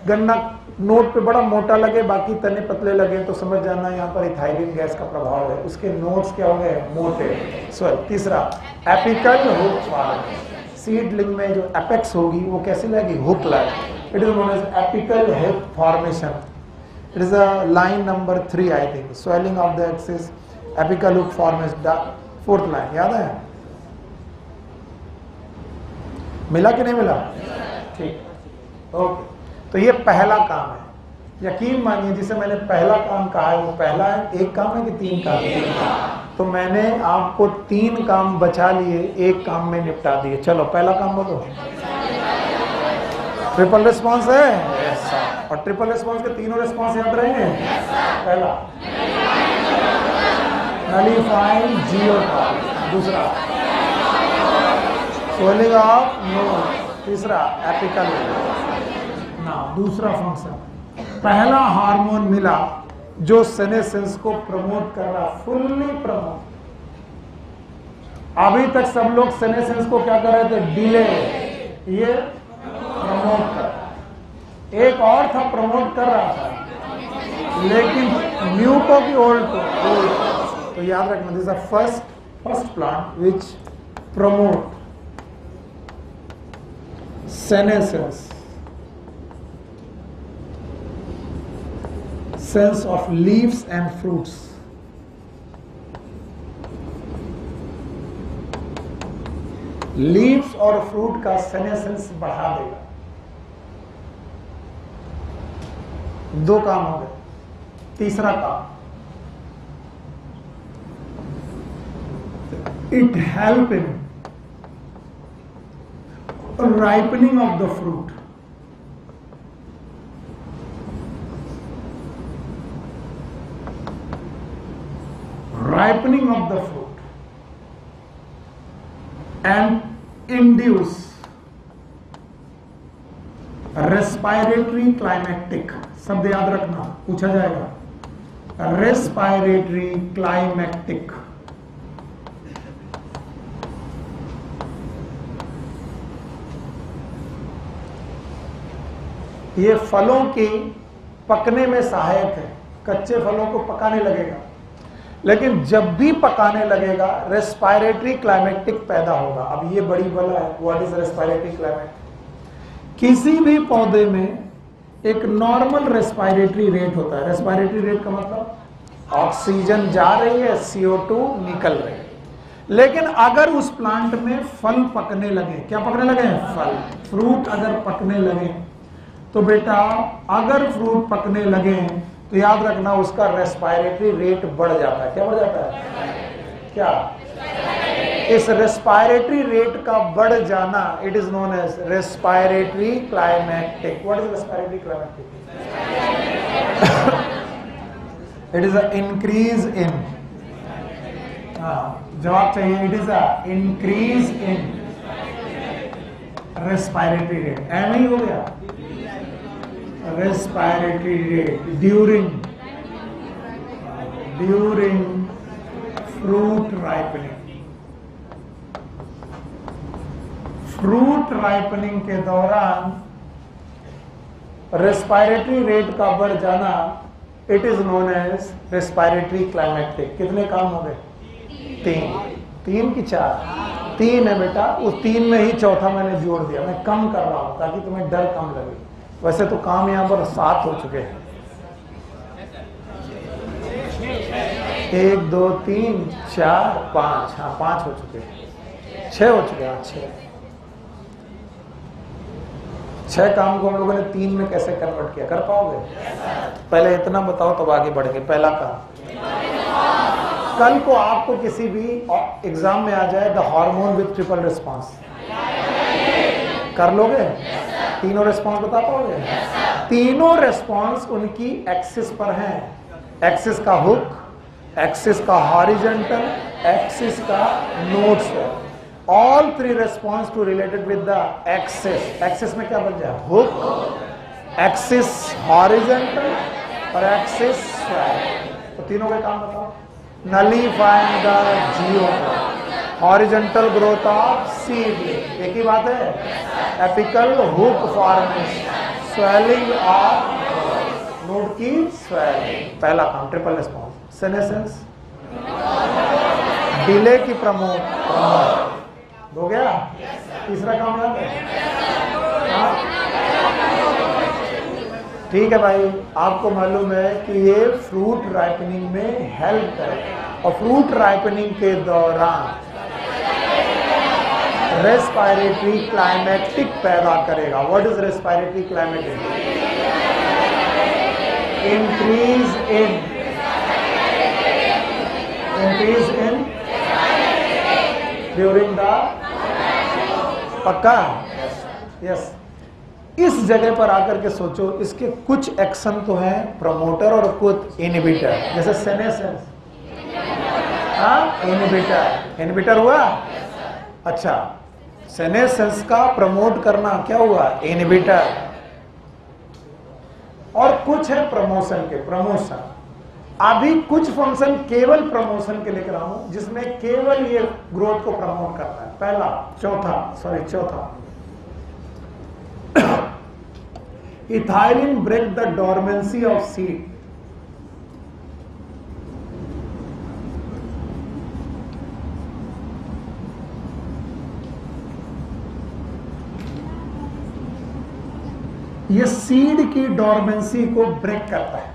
गन्ना नोट पे बड़ा मोटा लगे, बाकी तने पतले लगे, तो समझ जाना यहाँ पर इथाइलिन गैस का प्रभाव है। उसके नोट्स क्या हो गए? मोटे। सॉरी। तीसरा एपिकल हुक फॉर्मेशन। सीडलिंग में जो एपेक्स होगी वो कैसी लगेगी? Hook like. It is known as apical hook formation. It is a line number 3 I think. Swelling of the axis, apical hook formation, 4th line. याद है? मिला कि नहीं मिला? ठीक। ओके। तो ये पहला काम है। यकीन मानिए जिसे मैंने पहला काम कहा है वो पहला है। एक काम है कि 3 काम है? तो मैंने आपको 3 काम बचा लिए, एक काम में निपटा दिए। चलो पहला काम बोलो। ट्रिपल रिस्पॉन्स है। yes, और ट्रिपल रिस्पॉन्स के तीनों रिस्पॉन्स याद रहेंगे। पहला नलीफाइंग जियोट्रॉप्स। दूसरा स्वेलिंग ऑफ नोट। तीसरा एपिकल। ना दूसरा फंक्शन, पहला हार्मोन मिला जो सेनेसेंस को प्रमोट कर रहा, फुल्ली प्रमोट। अभी तक सब लोग सेनेसेंस को क्या कर रहे थे? डिले। ये प्रमोट कर। एक और था प्रमोट कर रहा था, लेकिन म्यूको की ओल्ड को। तो याद रखना, this is first plant which promote senescence, sense of leaves and fruits. Leaves और फ्रूट का सेनेसेंस बढ़ा देगा। 2 काम हो गए। तीसरा काम, it help in ripening of the fruit. Ripening of the fruit and induce respiratory climactic. शब्द याद रखना, पूछा जाएगा। respiratory climactic। ये फलों की पकने में सहायक है। कच्चे फलों को पकाने लगेगा, लेकिन जब भी पकाने लगेगा रेस्पायरेटरी क्लाइमेटिक पैदा होगा। अब ये बड़ी बला है। What is respiratory climatic? किसी भी पौधे में एक नॉर्मल रेस्पायरेटरी रेट होता है। रेस्पायरेटरी रेट का मतलब ऑक्सीजन जा रही है, CO2 निकल रही है। लेकिन अगर उस प्लांट में फल पकने लगे, क्या पकने लगे? फल, फ्रूट अगर पकने लगे, तो बेटा अगर फ्रूट पकने लगे तो याद रखना उसका रेस्पायरेटरी रेट बढ़ जाता है। क्या बढ़ जाता है? क्या? इस रेस्पायरेटरी रेट का बढ़ जाना, it is known as respiratory climacteric. What is respiratory climacteric? It is a increase in, जवाब चाहिए। It is a increase in respiratory rate. एम ही हो गया। Respiratory rate during fruit ripening. Fruit ripening के दौरान रेस्पायरेटरी रेट का बढ़ जाना, it is known as respiratory climacteric. कितने काम हो गए? 3 की 4? 3 है बेटा। उस 3 में ही चौथा मैंने जोड़ दिया। मैं कम कर रहा हूं ताकि तुम्हें डर कम लगे। वैसे तो काम यहां पर 7 हो चुके हैं। 1 2 3 4 5। हाँ 5 हो चुके हैं। 6 हो चुके हैं। 6 काम को हम लोगों ने 3 में कैसे कन्वर्ट किया? कर पाओगे? पहले इतना बताओ तब आगे बढ़ेंगे। पहला काम, कल को आपको किसी भी एग्जाम में आ जाए the hormone with triple response, कर लोगे? तीनों रेस्पॉन्स बता पाओगे? तीनों रेस्पॉन्स उनकी एक्सिस पर हैं। एक्सिस का हुक, एक्सिस का हॉरिजॉन्टल, एक्सिस का नोड्स है। All three response to related with the axis. Axis में क्या बन जाए? हुक, एक्सिस हॉरिजॉन्टल और एक्सिस स्वेलिंग। तो तीनों का काम बताओ। Nullifying the geotropism, horizontal growth of seedling, एक ही बात है। Apical hook formation, swelling of node की स्वेलिंग। पहला काम ट्रिपल रिस्पॉन्स। सेनेसेंस, डिले की प्रमोट हो गया। तीसरा काम याद है? हाँ? ठीक है भाई, आपको मालूम है कि ये फ्रूट राइपनिंग में हेल्प करेगा और फ्रूट राइपनिंग के दौरान रेस्पिरेटरी क्लाइमेटिक पैदा करेगा। What is respiratory climatic? Increase in during the, पक्का? यस। इस जगह पर आकर के सोचो, इसके कुछ एक्शन तो हैं प्रमोटर और कुछ इनहिबिटर। जैसे सेनेसेंस, इनहिबिटर हुआ। अच्छा, सेनेसेंस का प्रमोट करना क्या हुआ? इनहिबिटर। और कुछ है प्रमोशन के, प्रमोशन। अभी कुछ फंक्शन केवल प्रमोशन के लेकर आऊं, जिसमें केवल ये ग्रोथ को प्रमोट करता है। पहला, चौथा ethylene break the dormancy of seed. ये सीड की डोरमेंसी को ब्रेक करता है।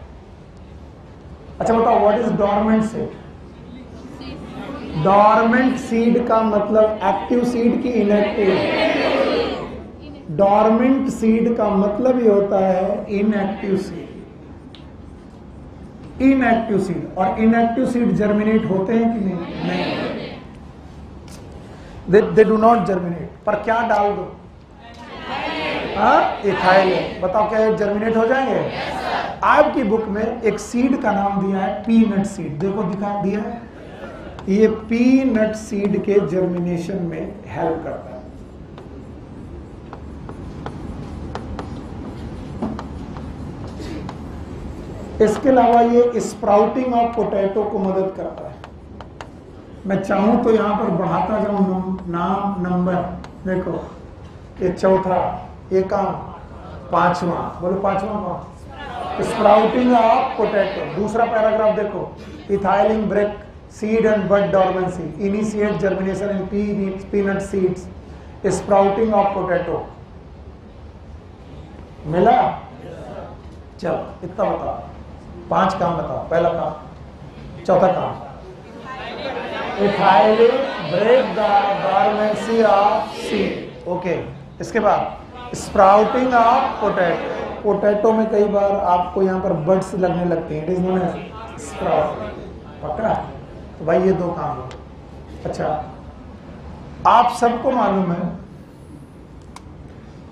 अच्छा बताओ, what is dormant seed? Dormant seed का मतलब एक्टिव सीड की इनएक्टिव। डोरमेंट सीड का मतलब ये होता है इनएक्टिव सीड। इनएक्टिव सीड, और इनएक्टिव सीड जर्मिनेट होते हैं कि नहीं? They do not germinate. पर क्या डाल दो? इथाइलिन। बताओ क्या जर्मिनेट हो जाएंगे? आपकी बुक में एक सीड का नाम दिया है पीनट सीड। देखो दिखा दिया है, ये पीनट सीड के जर्मिनेशन में हेल्प करता है। इसके अलावा ये स्प्राउटिंग ऑफ पोटैटो को मदद करता है। मैं चाहूं तो यहां पर बढ़ाता जाऊं नाम नंबर। देखो, ये चौथा, ये काम पांचवा। बोलो पांचवा काम, स्प्राउटिंग ऑफ पोटैटो। दूसरा पैराग्राफ देखो, ethylene break seed and bud dormancy, initiate germination in peanut seeds, sprouting of potato. मिला? चलो इतना बताओ, 5 काम बताओ। पहला काम, चौथा काम, ethylene break the dormancy of seed. Okay, इसके बाद स्प्राउटिंग ऑफ पोटैटो। पोटैटो में कई बार आपको यहाँ पर बड्स लगने लगते हैं, it is known as sprout. पक्का? तो भाई ये 2 काम हो। अच्छा, आप सबको मालूम है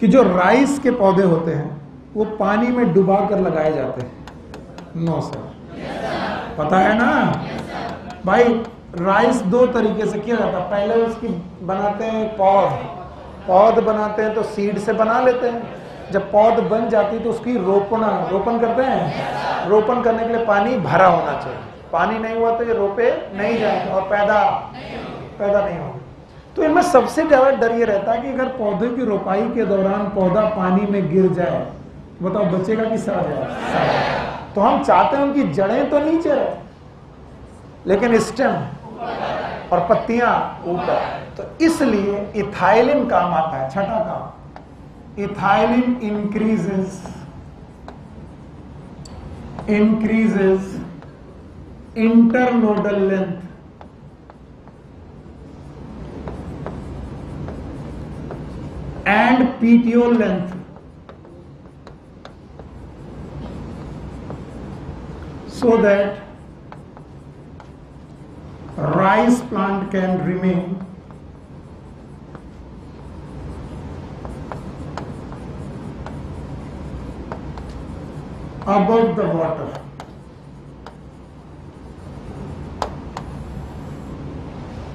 कि जो राइस के पौधे होते हैं वो पानी में डुबा कर लगाए जाते हैं? No sir. पता है ना भाई, राइस 2 तरीके से किया जाता है। पहले उसकी बनाते हैं पौध बनाते हैं, तो सीड से बना लेते हैं। जब पौध बन जाती है तो उसकी रोपण करते हैं। रोपण करने के लिए पानी भरा होना चाहिए। पानी नहीं हुआ तो ये रोपे नहीं जाएंगे और पैदा नहीं होंगे। तो इनमें सबसे ज्यादा डर ये रहता है कि अगर पौधे की रोपाई के दौरान पौधा पानी में गिर जाए, बताओ बचेगा कि सड़ जाएगा? तो हम चाहते हैं उनकी जड़ें तो नीचे रहे, लेकिन स्टेम और पत्तियां ऊपर। तो इसलिए इथाइलिन काम आता है। छठा काम, ethylene increases internodal length and petiole length so that rice plant can remain above the water.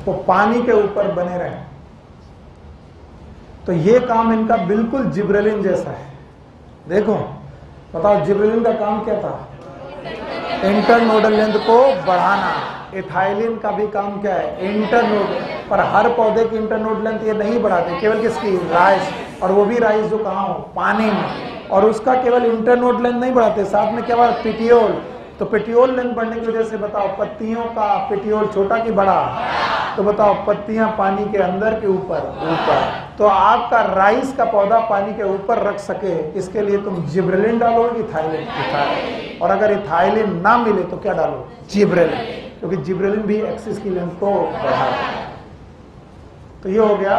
वो पानी के ऊपर बने रहे। तो ये काम इनका बिल्कुल जिब्रेलिन जैसा है। देखो बताओ जिब्रेलिन का काम क्या था? इंटरनोडल लेंथ को बढ़ाना। इथाइलिन का भी काम क्या है? इंटरनोडल। पर हर पौधे की इंटरनोड लेंथ ये नहीं बढ़ाते, केवल किसकी? राइस। और वो भी राइस जो कहाँ हो? पानी में। और उसका केवल इंटरनोड लेंथ नहीं बढ़ाते, साथ में क्या बढ़ा? पिटियोल। तो पिटियोल लेंथ बढ़ने की वजह से बताओ पत्तियों का पिटियोल छोटा कि बड़ा? तो बताओ पत्तियां पानी के अंदर के ऊपर? ऊपर। तो आपका राइस का पौधा पानी के ऊपर रख सके इसके लिए तुम जिब्रेलिन डालोगे कि इथाइलिन? इथाइलिन। और अगर इथाइलिन ना मिले तो क्या डालो? जिब्रेलिन, क्योंकि जिब्रेलिन भी एक्सिस की लेंथ को बढ़ाता है। तो ये हो गया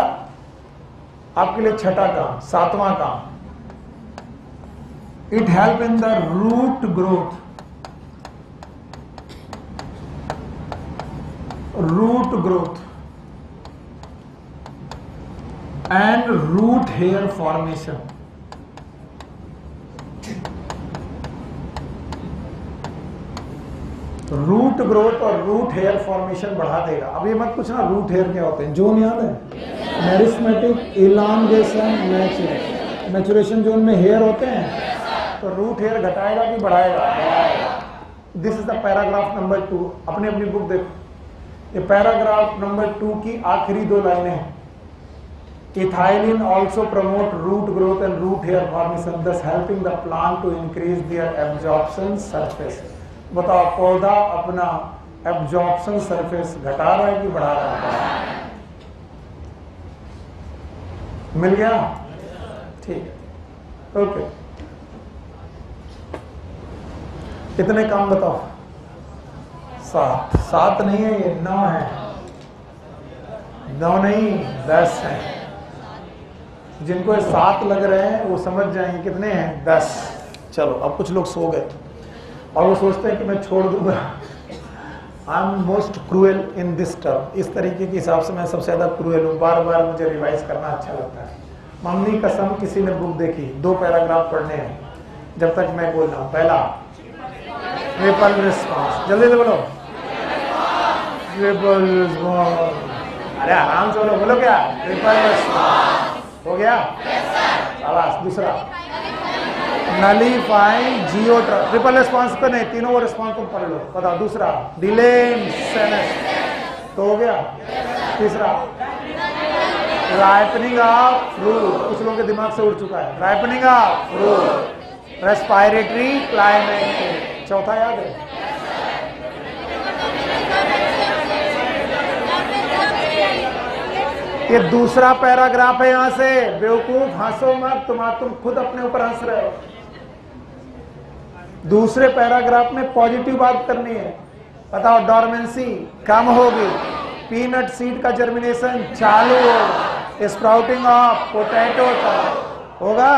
आपके लिए छठा काम। सातवां काम, it help in the root growth. Root growth and root hair formation. Root growth और रूट हेयर फॉर्मेशन बढ़ा देगा। अब ये मत पूछना रूट हेयर क्या होते हैं, जोन याद है? मेरिस्मेटिक, इलांगेशन, मैचुरेशन जोन में हेयर होते हैं। तो रूट हेयर घटाएगा कि बढ़ाएगा? This is the paragraph number 2। अपनी अपनी बुक देखो, ये पैराग्राफ नंबर 2 की आखिरी 2 लाइनें हैं। Ethylene also promote root growth and root hair formation, thus helping the plant to increase their absorption surface। बताओ पौधा अपना एब्जॉर्प्शन सरफेस घटा रहा है कि बढ़ा रहा है? मिल गया? ठीक है, ओके। कितने काम बताओ? 7। 7 नहीं है ये, 9 है। 9 नहीं 10 है। जिनको 7 लग रहे हैं वो समझ जाएंगे कितने हैं? 10। चलो अब कुछ लोग सो गए और वो सोचते हैं कि मैं छोड़ दूंगा। I am most cruel in this term. इस तरीके के हिसाब से मैं सबसे ज्यादा क्रूएल हूँ। बार बार मुझे रिवाइज करना अच्छा लगता है। मम्मी कसम किसी ने बुक देखी, 2 पैराग्राफ पढ़ने हैं जब तक मैं बोल रहा हूँ। पहला ट्रिपल रिस्पॉन्स, जल्दी से बोलो। ट्रिपल रिस्पॉन्स, अरे आराम से बोलो। बोलो क्या? ट्रिपल रिस्पॉन्स हो गया? शाबाश। दूसरा नलीफाइंग जियोट्रॉप। ट्रिपल रिस्पॉन्स पे नहीं, तीनों रिस्पॉन्स तुम पढ़ लो। बताओ। दूसरा डिलेइंग सेनेस, तो हो गया। तीसरा राइपनिंग ऑफ फ्रूट, कुछ लोगों के दिमाग से उड़ चुका है। Ripening of fruit, respiratory climate. चौथा याद है? ये दूसरा पैराग्राफ है। यहां से बेवकूफ हंसो मत, तुम खुद अपने ऊपर हंस रहे हो। दूसरे पैराग्राफ में पॉजिटिव बात करनी है। बताओ डॉर्मेंसी कम होगी, पीनट सीड का जर्मिनेशन चालू होगा, स्प्राउटिंग ऑफ पोटैटो होगा,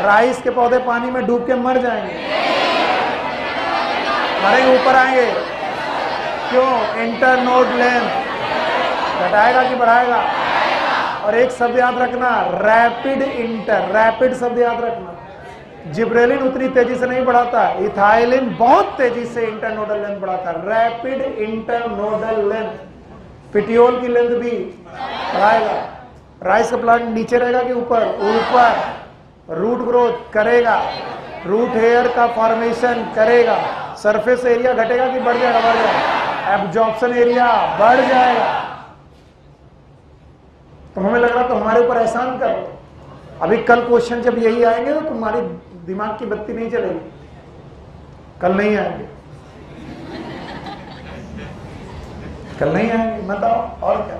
राइस के पौधे पानी में डूब के मर जाएंगे, मरेंगे, ऊपर आएंगे। क्यों? इंटरनोड लेंथ घटाएगा कि बढ़ाएगा? और एक शब्द याद रखना, रैपिड इंटर। रैपिड शब्द याद रखना। जिब्रेलिन उतनी तेजी से नहीं बढ़ाता, इथाइलिन बहुत तेजी से इंटरनोडल लेंथ बढ़ाता है। रैपिड इंटरनोडल लेंथ, पिटियोल की लेंथ भी बढ़ाएगा। राइस का प्लांट नीचे रहेगा कि ऊपर? ऊपर। रूट ग्रोथ करेगा, रूट हेयर का फॉर्मेशन करेगा, सरफेस एरिया घटेगा कि बढ़ जाएगा? बढ़ जाएगा। एब्जॉर्प्शन एरिया बढ़ जाएगा। तो हमें लग रहा तो हमारे ऊपर एहसान करो। अभी कल क्वेश्चन जब यही आएंगे तो तुम्हारी दिमाग की बत्ती नहीं चलेगी। कल नहीं आएंगे, कल नहीं आएंगे, बताओ। और क्या?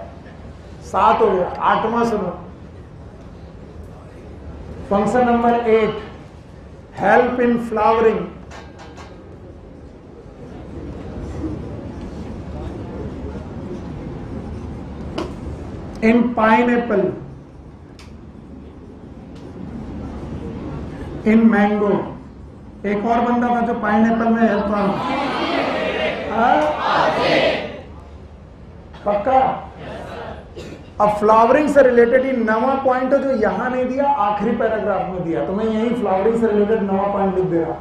7 हो गया। 8वां सुनो, function number 8, help in flowering. In pineapple, in mango. एक और बंदा था जो पाइनएप्पल में हेल्प पक्का। अब फ्लावरिंग से रिलेटेड ही 9वां पॉइंट है जो यहां नहीं दिया, आखिरी पैराग्राफ में दिया। तो मैं यही फ्लावरिंग से रिलेटेड 9वां पॉइंट लिख दे रहा।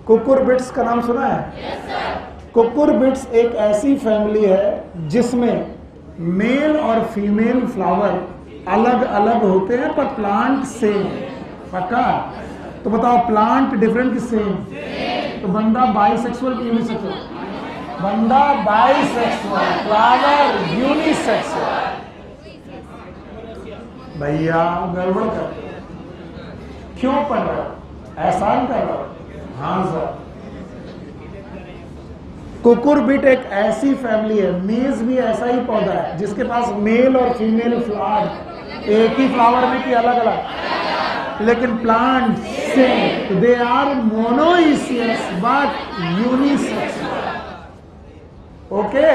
कुकुरबिट्स का नाम सुना है? कुकुरबिट्स एक ऐसी फैमिली है जिसमें मेल और फीमेल फ्लावर अलग अलग होते हैं पर प्लांट सेम। पक्का? तो बताओ प्लांट डिफरेंट कि सेम? तो बंदा बाइसेक्सुअल कि यूनिसेक्सुअल? बंदा बाइसेक्सुअल, फ्लावर यूनिसेक्सुअल। भैया गड़बड़ करते हो, क्यों पढ़ रहे हो? एहसान कर रहे हो? हाँ सर। कुकुरबिट एक ऐसी फैमिली है, मेज भी ऐसा ही पौधा है जिसके पास मेल और फीमेल फ्लावर एक ही फ्लावर में कि अलग अलग, लेकिन plant same. They are monoecious but unisexual. Okay.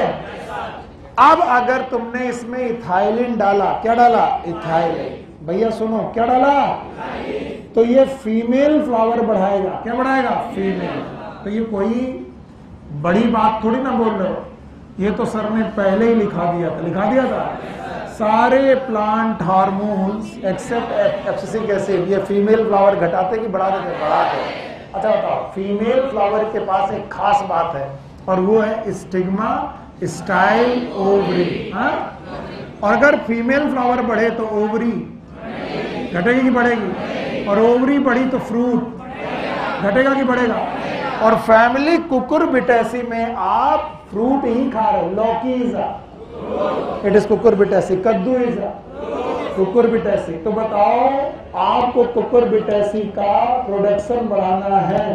अब अगर तुमने इसमें इथाइलिन डाला, क्या डाला? इथाइलिन। भैया सुनो, क्या डाला? तो ये फीमेल फ्लावर बढ़ाएगा। क्या बढ़ाएगा? फीमेल। तो ये कोई बड़ी बात थोड़ी ना बोल रहे हो, ये तो सर ने पहले ही लिखा दिया था। सारे plant hormones except abscisic acid ये फीमेल फ्लावर घटाते कि बढ़ा देते? बढ़ाते। अच्छा बताओ, फीमेल फ्लावर के पास एक खास बात है और वो है स्टिग्मा, स्टाइल, ओवरी। और अगर फीमेल फ्लावर बढ़े तो ओवरी घटेगी कि बढ़ेगी? और ओवरी बढ़ी तो फ्रूट घटेगा कि बढ़ेगा? और फैमिली कुकुरबिटेसी में आप फ्रूट ही खा रहे हो। लौकी इज इट इज कुकुरबिटेसी, कद्दू इज कुकुरबिटेसी। तो बताओ आपको कुकुरबिटेसी का प्रोडक्शन बढ़ाना है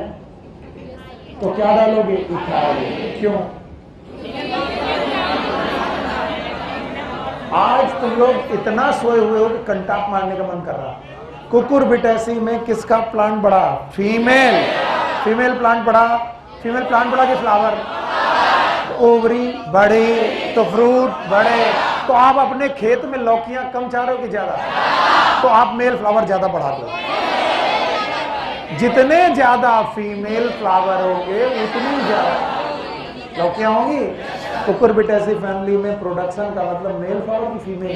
तो क्या डालोगे? इथाइलिन। क्यों? आज तुम लोग इतना सोए हुए हो कि कंटाप मारने का मन कर रहा। कुकुरबिटेसी में किसका प्लांट बढ़ा? फीमेल। फीमेल प्लांट बढ़ा। फीमेल प्लांट बढ़ा कि फ्लावर? ओवरी बढ़े तो फ्रूट बढ़े। तो आप अपने खेत में लौकियां कम चाह रहे हो कि ज्यादा? तो आप मेल फ्लावर ज्यादा बढ़ा दो। जितने ज्यादा फीमेल फ्लावर होंगे उतनी ज्यादा लौकियां होंगी। कुकुरबिटेसी फैमिली में प्रोडक्शन का मतलब मेल फ्लावर की फीमेल?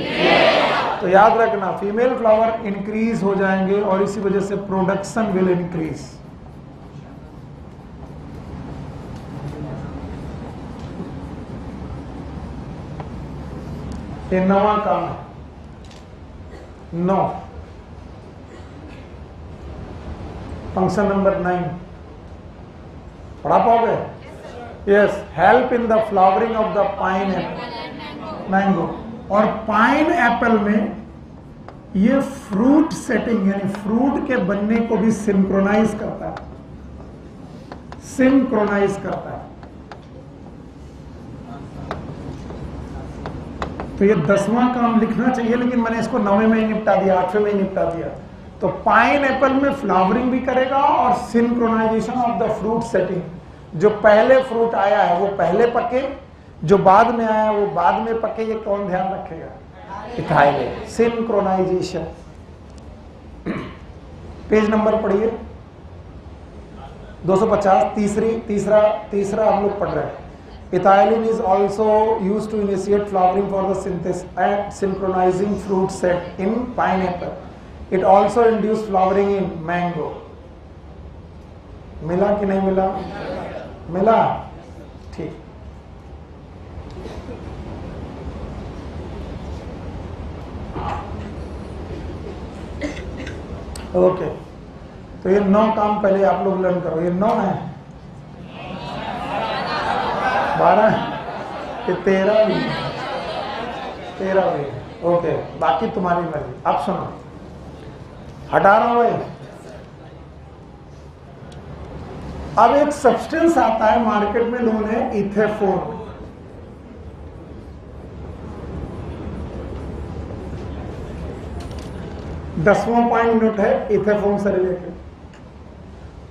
तो याद रखना, फीमेल फ्लावर इंक्रीज हो जाएंगे और इसी वजह से प्रोडक्शन विल इंक्रीज। ये नवा काम है। 9 फंक्शन नंबर 9 पढ़ा पाओगे? Yes. Help in the flowering of the pine Apple, mango. और पाइन एप्पल में ये फ्रूट सेटिंग यानी फ्रूट के बनने को भी सिंक्रोनाइज करता है। सिंक्रोनाइज करता है। तो ये 10वां काम लिखना चाहिए, लेकिन मैंने इसको 9वें में ही निपटा दिया, 8वें में ही निपटा दिया। तो पाइन एप्पल में फ्लावरिंग भी करेगा और synchronisation of the fruit setting. जो पहले फ्रूट आया है वो पहले पके, जो बाद में आया वो बाद में पके। ये कौन ध्यान रखेगा? इथाइलिन। सिंक्रोनाइजेशन। पेज नंबर पढ़िए 250। तीसरा हम लोग पढ़ रहे हैं। Ethylene is also used to initiate flowering for the synthesis and synchronizing fruit set in pineapple. It also induces flowering in mango. मिला कि नहीं मिला? मिला। ठीक। ओके। तो ये 9 काम पहले आप लोग लर्न करो। ये 9 है, 12 कि 13 भी? 13 भी। ओके, बाकी तुम्हारी मर्जी। अब सुनो, हटा रहा हूं। अब एक सब्सटेंस आता है मार्केट में, लोन है इथेफोन। दसवां पॉइंट नोट है इथेफोन से रिलेटेड।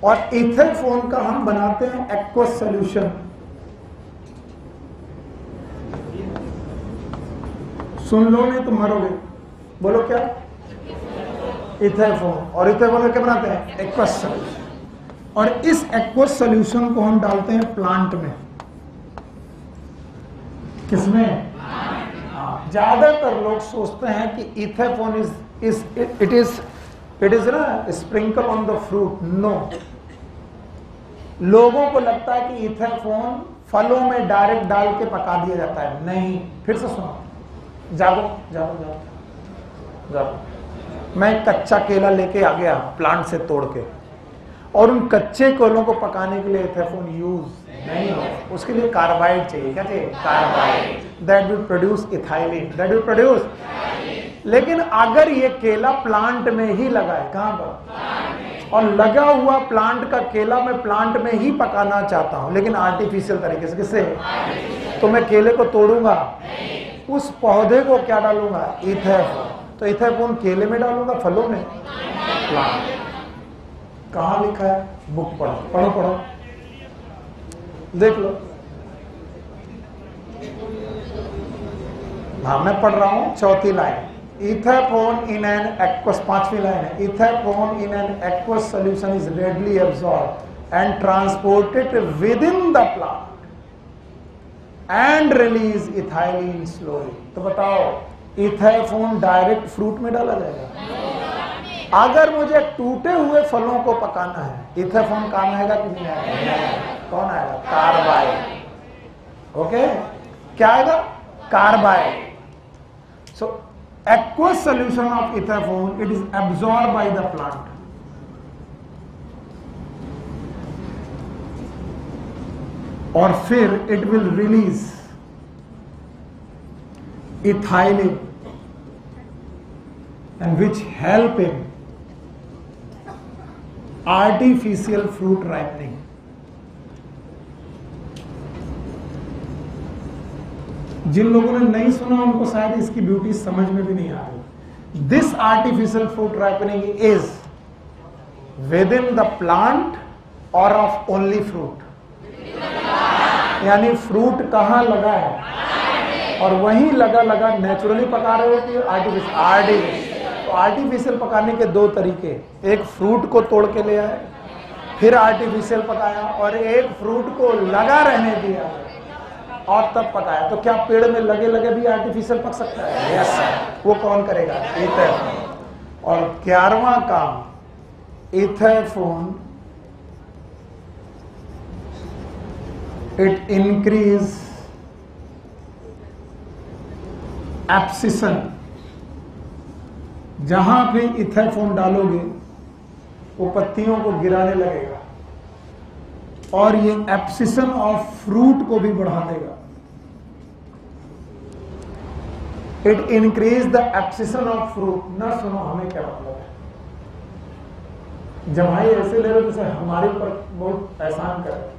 और इथेफोन का हम बनाते हैं एक्वस सॉल्यूशन। सुन लो नहीं तो मरोगे। बोलो क्या? इथेफोन। और इथेफोन क्या बनाते हैं? Aqueous solution. और इस एक्वस सॉल्यूशन को हम डालते हैं प्लांट में। किसमें? ज्यादातर लोग सोचते हैं कि इथेफोन इट इज ना sprinkle on the fruit. No, लोगों को लगता है कि इथेफोन फलों में डायरेक्ट डाल के पका दिया जाता है, नहीं। फिर से सुनो, जागो जागो जागो जागो। मैं कच्चा केला लेके आ गया प्लांट से तोड़ के, और उन कच्चे केलों को पकाने के लिए इथेफोन यूज नहीं हो, उसके लिए कार्बाइड चाहिए। क्या चाहिए? Carbide, that will produce ethylene, that will produce. लेकिन अगर ये केला प्लांट में ही लगा है, कहां पर, और लगा हुआ प्लांट का केला मैं प्लांट में ही पकाना चाहता हूं, लेकिन आर्टिफिशियल तरीके से, किससे? तो मैं केले को तोड़ूंगा, उस पौधे को क्या डालूंगा? इथेफोन। तो इथेफोन केले में डालूंगा, फलों में? प्लांट। कहां लिखा है? बुक पढ़ो पढ़ो पढ़ो, देख लो। हाँ, मैं पढ़ रहा हूं, चौथी line. Ethephon in an aqueous, पांचवी लाइन है, ethephon in an aqueous solution is readily absorb and transported within the plant and release ethylene slowly. तो बताओ, इथेफोन डायरेक्ट फ्रूट में डाला जाएगा? अगर मुझे टूटे हुए फलों को पकाना है, इथेफोन काम आएगा कि नहीं आएगा? कौन आएगा? कार्बाइड। ओके, क्या आएगा? Carbide. So aqueous solution of ithephone, it is absorbed by the plant, और फिर it will release ethylene and which help in artificial fruit ripening. जिन लोगों ने नहीं सुना उनको शायद इसकी ब्यूटी समझ में भी नहीं आ रही। This artificial fruit ripening is with in the plant और ऑफ ओनली फ्रूट, यानी फ्रूट कहां लगा है और वहीं लगा लगा नेचुरली पका रहे हो कि आर्टिफिशियल। तो आर्टिफिशियल पकाने के दो तरीके, एक फ्रूट को तोड़ के ले आए फिर आर्टिफिशियल पकाया, और एक फ्रूट को लगा रहने दिया और तब पकाया। तो क्या पेड़ में लगे लगे भी आर्टिफिशियल पक सकता है? Yes sir. वो कौन करेगा? इथेफोन। और 11वां काम, इथेफोन इट इंक्रीज एब्सिशन। जहां भी इथेफोन डालोगे वो पत्तियों को गिराने लगेगा और ये एब्सिशन ऑफ फ्रूट को भी बढ़ा देगा। It increase the abscission of fruit. ना सुनो हमें क्या मतलब है, जमाई ऐसे ले लो जैसे हमारे ऊपर बहुत एहसान करे।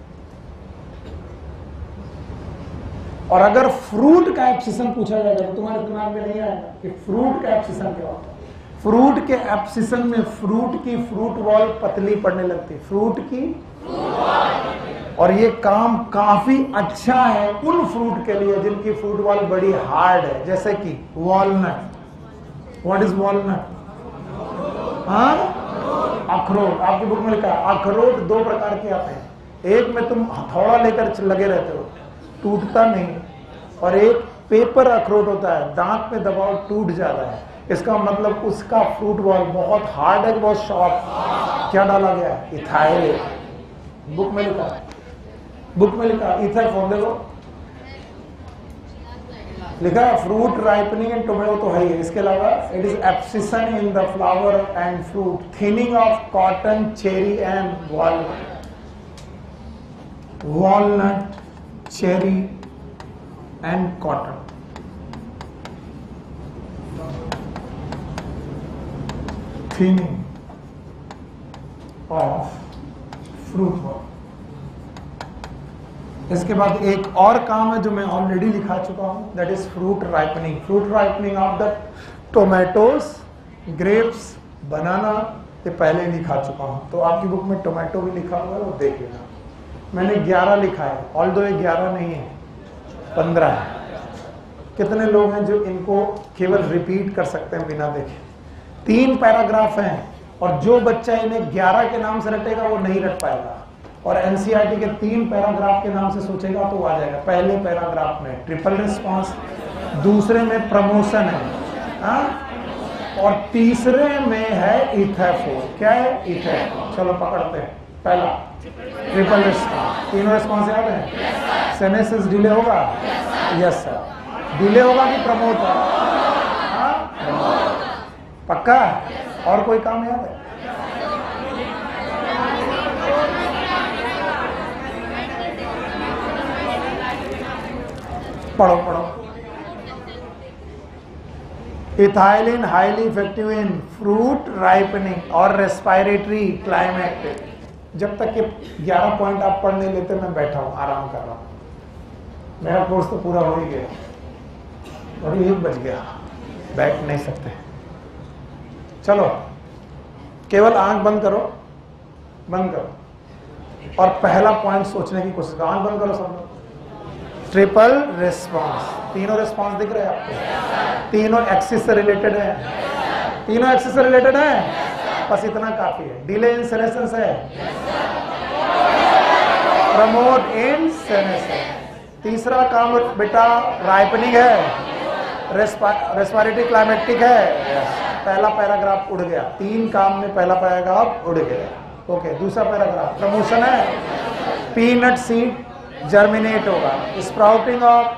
और अगर फ्रूट का एब्सिशन पूछा जाएगा तो तुम्हारे दिमाग में नहीं आएगा कि फ्रूट का एब्सिशन क्या होता है। फ्रूट के एब्सिशन में फ्रूट की फ्रूट वॉल पतली पड़ने लगती है, फ्रूट की। और ये काम काफी अच्छा है उन फ्रूट के लिए जिनकी फ्रूट वॉल बड़ी हार्ड है, जैसे कि वॉलनट। What is walnut? हाँ, अखरोट। आपकी बुक में लिखा है अखरोट दो प्रकार के आते हैं, एक में तुम हथौड़ा लेकर लगे रहते हो, टूटता नहीं, और एक पेपर अखरोट होता है, दांत में दबाव टूट जाता है। इसका मतलब उसका फ्रूट वॉल बहुत हार्ड है, बहुत शॉर्प। क्या डाला गया है? इथाइल। बुक में लिखा है, बुक में लिखा इथेफोन। देखो लिखा है फ्रूट राइपनिंग इन टोमेटो तो है ही, इसके अलावा it is abscission in the flower and fruit, thinning of cotton, cherry and walnut. Walnut, cherry and cotton. Thinning of fruit wall. इसके बाद एक और काम है जो मैं ऑलरेडी लिखा चुका हूं, that is fruit ripening. Fruit ripening of the tomatoes, grapes, banana, ये पहले लिखा चुका हूं। तो आपकी बुक में टोमेटो भी लिखा हुआ है, वो देख लेना। मैंने 11 लिखा है, ऑल्दो ये 11 नहीं है, 15 है। कितने लोग हैं जो इनको केवल रिपीट कर सकते हैं बिना देखे? 3 पैराग्राफ हैं, और जो बच्चा इन्हें 11 के नाम से रटेगा वो नहीं रट पाएगा, और एनसीईआरटी के 3 पैराग्राफ के नाम से सोचेगा तो आ जाएगा। पहले पैराग्राफ में ट्रिपल रिस्पांस, दूसरे में प्रमोशन है, और तीसरे में है इथेफोन। क्या है? इथेफोन। चलो पकड़ते हैं। पहला ट्रिपल रिस्पॉन्स। तीनों रिस्पॉन्स याद है? सेनेसिस डिले होगा? Yes sir. डिले होगा कि प्रमोट होगा? पक्का? और कोई काम याद है? पढ़ो पढ़ो। Ethylene highly effective in fruit ripening और रेस्पिरेटरी क्लाइमेक्टिक। जब तक ये 11 पॉइंट आप पढ़ नहीं लेते मैं बैठा हूं, आराम कर रहा हूं। मेरा कोर्स तो पूरा हो ही गया और 1 बज गया, बैठ नहीं सकते। चलो केवल आंख बंद करो, बंद करो और पहला पॉइंट सोचने की कोशिश करो। आंख बंद करो सब लोग। Triple response. तीनों रिस्पॉन्स दिख रहे हैं आपको? तीनों एक्सिस से रिलेटेड है? तीनों एक्सिस से रिलेटेड है? बस इतना काफी है। डिले इन सेनेसेंस है, प्रमोट इन सेनेसेंस। तीसरा काम बेटा राइपनिंग है, रेस्पिरेटरी क्लाइमेक्टिक है। पहला पैराग्राफ उड़ गया। 3 काम में पहला पैराग्राफ उड़ गया। ओके, दूसरा पैराग्राफ प्रमोशन है। पीनट सीड जर्मिनेट होगा, स्प्राउटिंग ऑफ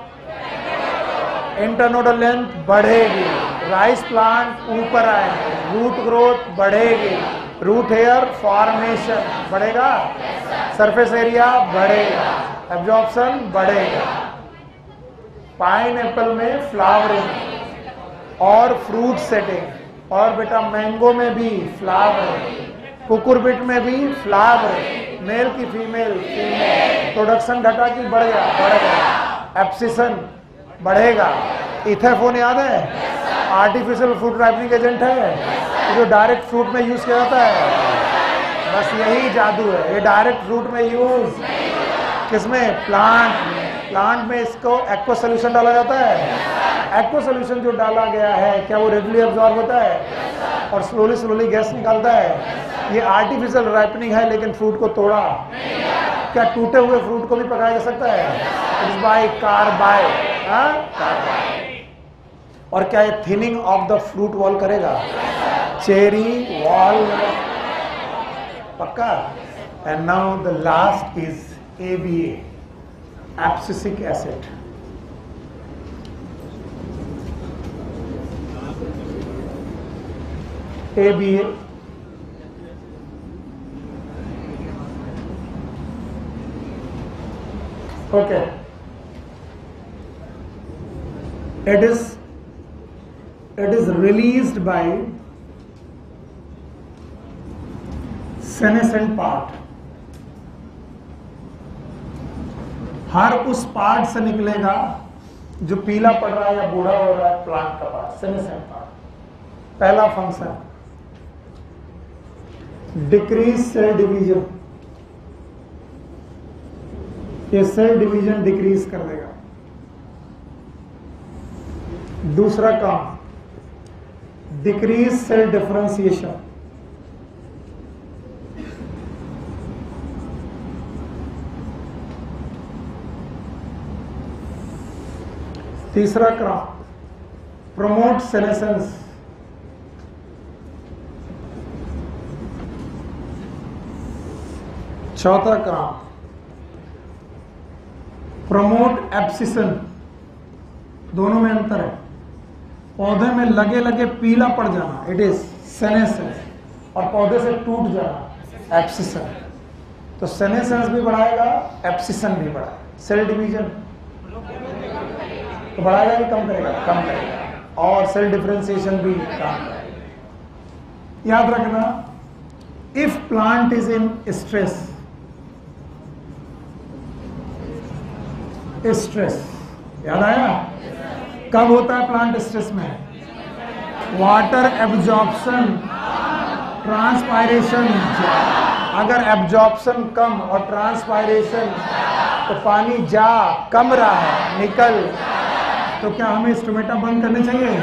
इंटरनोडल लेंथ बढ़ेगी, राइस प्लांट ऊपर आएंगे, रूट ग्रोथ बढ़ेगी, रूट हेयर फॉर्मेशन बढ़ेगा, सरफेस एरिया बढ़ेगा, एब्जॉर्प्शन बढ़ेगा। पाइन एप्पल में फ्लावरिंग और फ्रूट सेटिंग, और बेटा मैंगो में भी फ्लावरिंग, कुकुरबिट में भी फ्लावरिंग, मेल की फीमेल, प्रोडक्शन घटा की बढ़ गया, एब्सिशन बढ़ेगा। इथेफोन याद है? आर्टिफिशियल फ्रूट राइपनिंग एजेंट है जो डायरेक्ट फ्रूट में यूज किया जाता है। बस यही जादू है, ये डायरेक्ट फ्रूट में यूज, किसमें? प्लांट में। प्लांट में इसको एक्वा सोल्यूशन डाला जाता है। एक्वा सोल्यूशन जो डाला गया है क्या वो रेडली एब्जॉर्ब होता है और स्लोली स्लोली गैस निकालता है? ये आर्टिफिशियल राइपनिंग है, लेकिन फ्रूट को तोड़ा। क्या टूटे हुए फ्रूट को भी पकाया जा सकता है? It's by carbide. और क्या ये thinning of the fruit wall करेगा? चेरी वॉल, पक्का? And now the last is ABA, abscisic acid. ABA okay, it is released by senescent part। हर उस पार्ट से निकलेगा जो पीला पड़ रहा है या बूढ़ा हो रहा है, प्लांट का पार्ट, सेनेसेंट पार्ट। पहला फंक्शन डिक्रीज सेल डिवीजन, ये सेल डिवीजन डिक्रीज कर देगा। दूसरा काम डिक्रीज सेल डिफरेंशिएशन, तीसरा काम प्रमोट सेनेसेंस, चौथा काम प्रमोट एब्सिशन। दोनों में अंतर है। पौधे में लगे लगे पीला पड़ जाना, इट इज सेनेसेंस, और पौधे से टूट जाना, एब्सिशन। तो सेनेसेंस भी बढ़ाएगा, एब्सिशन भी बढ़ाएगा। सेल डिवीजन तो बढ़ाएगा कि कम करेगा? कम करेगा। और सेल डिफरेंशिएशन भी कम करेगा। याद रखना, if plant is in stress, stress याद आया? कब होता है प्लांट स्ट्रेस में? Water absorption, transpiration. अगर एब्जॉर्प्शन कम और ट्रांसपायरेशन, तो पानी जा कम रहा है, निकल, तो क्या हमें स्टोमेटा बंद करने चाहिए?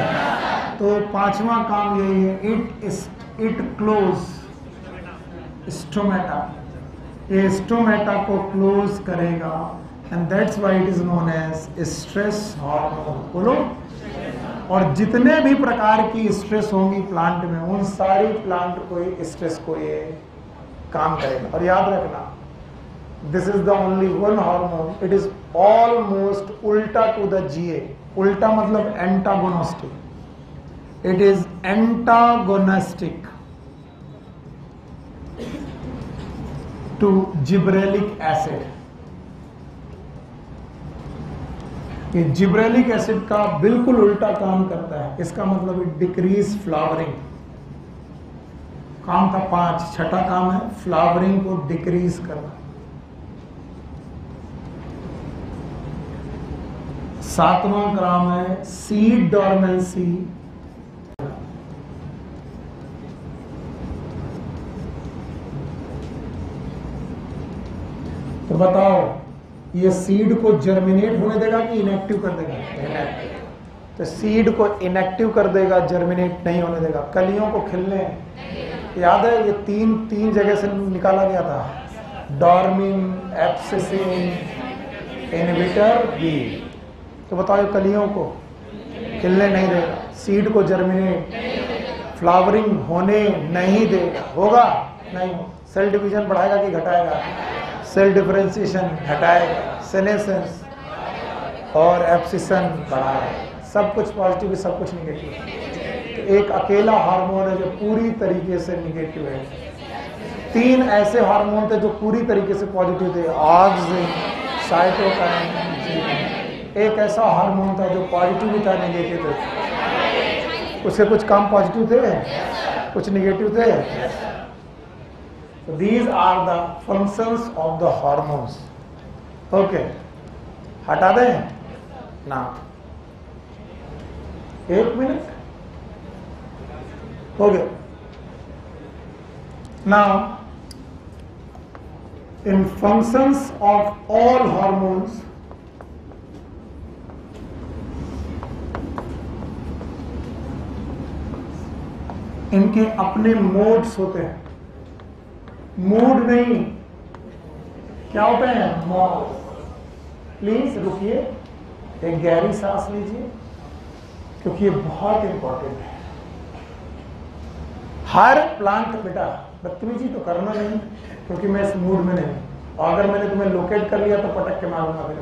तो पांचवा काम यही है, इट क्लोज स्टोमेटा, ये स्टोमेटा को क्लोज करेगा, and that's why it is known as stress hormone. बोलो। और जितने भी प्रकार की स्ट्रेस होंगी प्लांट में, उन सारी प्लांट को स्ट्रेस को ये काम करेगा। और याद रखना, This is the only one hormone. It is almost ulta to the GA. Ulta मतलब antagonistic. It is antagonistic to gibberellic acid. ये जिब्रेलिक एसिड का बिल्कुल उल्टा काम करता है. इसका मतलब इट डिक्रीज फ्लावरिंग. काम था 5, छठा काम है फ्लावरिंग को डिक्रीज करना. 7वां काम है सीड डॉर्मेंसी. तो बताओ ये सीड को जर्मिनेट होने देगा कि इनएक्टिव कर देगा? तो सीड को इनएक्टिव कर देगा, जर्मिनेट नहीं होने देगा. कलियों को खिलने, याद है ये तीन जगह से निकाला गया था. डॉर्मिंग, एब्सिसिन, इनहिबिटर, बी. तो बताओ ये कलियों को खिलने नहीं देगा, सीड को जर्मिनेट, फ्लावरिंग होने नहीं देगा. होगा नहीं? सेल डिवीजन बढ़ाएगा कि घटाएगा? सेल डिफरेंशिएशन घटाएगा. सेनेसेंस और एब्सिसन बढ़ाएगा. सब कुछ पॉजिटिव है, सब कुछ निगेटिव है. तो एक अकेला हार्मोन है जो पूरी तरीके से निगेटिव है. 3 ऐसे हार्मोन थे जो पूरी तरीके से पॉजिटिव थे, ऑक्सिन, साइटोकाइन. एक ऐसा हार्मोन था जो पॉजिटिव भी था, निगेटिव थे. उसके कुछ काम पॉजिटिव थे, कुछ निगेटिव थे. So these are the functions of the hormones. Okay. हटा दें ना? 1 मिनट हो गया. Now, in functions of all hormones, इनके अपने मोड्स होते हैं. मूड नहीं, क्या होते हैं? मोड. प्लीज रुकिए, एक गहरी सांस लीजिए, क्योंकि ये बहुत इंपॉर्टेंट है. हर प्लांट, बेटा बदतमीजी तो करना नहीं, क्योंकि मैं इस मूड में नहीं. और अगर मैंने तुम्हें लोकेट कर लिया तो पटक के मारूंगा फिर.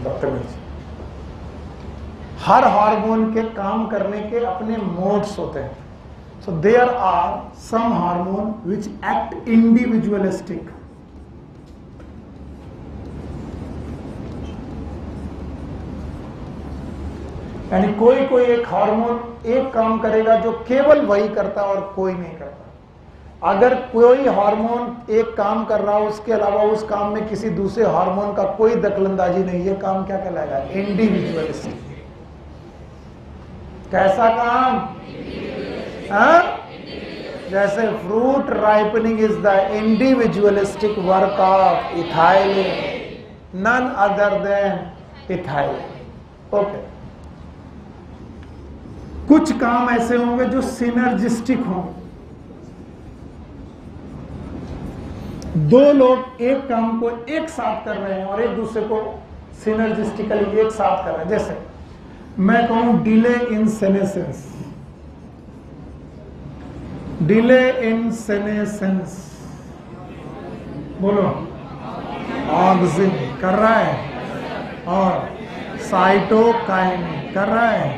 बदतमीजी. हर हार्मोन के काम करने के अपने मोड्स होते हैं. So there are some hormone which act individualistic. यानी कोई एक हार्मोन एक काम करेगा जो केवल वही करता है और कोई नहीं करता. अगर कोई हार्मोन एक काम कर रहा हो, उसके अलावा उस काम में किसी दूसरे हार्मोन का कोई दखलंदाजी नहीं, ये काम क्या कहलाएगा? इंडिविजुअलिस्टिक. कैसा काम? जैसे fruit ripening is the individualistic work of ethylene, none other than ethylene. Okay. कुछ काम ऐसे होंगे जो सिनर्जिस्टिक होंगे. 2 लोग एक काम को एक साथ कर रहे हैं और एक दूसरे को सिनर्जिस्टिकली एक साथ कर रहे हैं. जैसे मैं कहूं delay in senescence. Delay in senescence, बोलो. ऑक्सिन कर रहा है और साइटोकाइन कर रहा है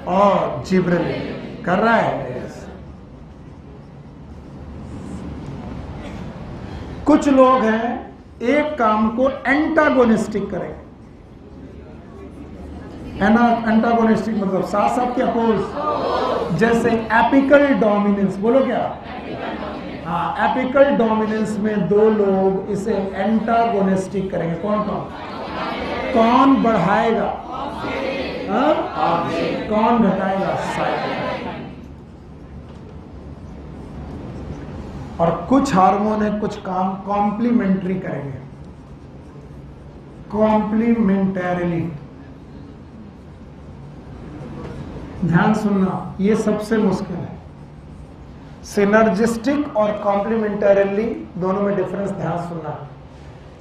और जिब्रेलिन कर रहा है. कुछ लोग हैं एक काम को एंटागोनिस्टिक करेंगे. एंटागोनिस्टिक मतलब साथ साथ के अपोज. जैसे एपिकल डोमिनेंस, बोलो क्या? हाँ, एपिकल डोमिनेंस में 2 लोग इसे एंटागोनिस्टिक करेंगे. कौन कौन बढ़ाएगा? कौन घटाएगा? साइटोकाइन. और कुछ हार्मोन है, कुछ काम कॉम्प्लीमेंट्री करेंगे. कॉम्प्लीमेंटरीली. ध्यान सुनना, ये सबसे मुश्किल है. सिनर्जिस्टिक और कॉम्प्लीमेंटरीली दोनों में डिफरेंस ध्यान सुनना.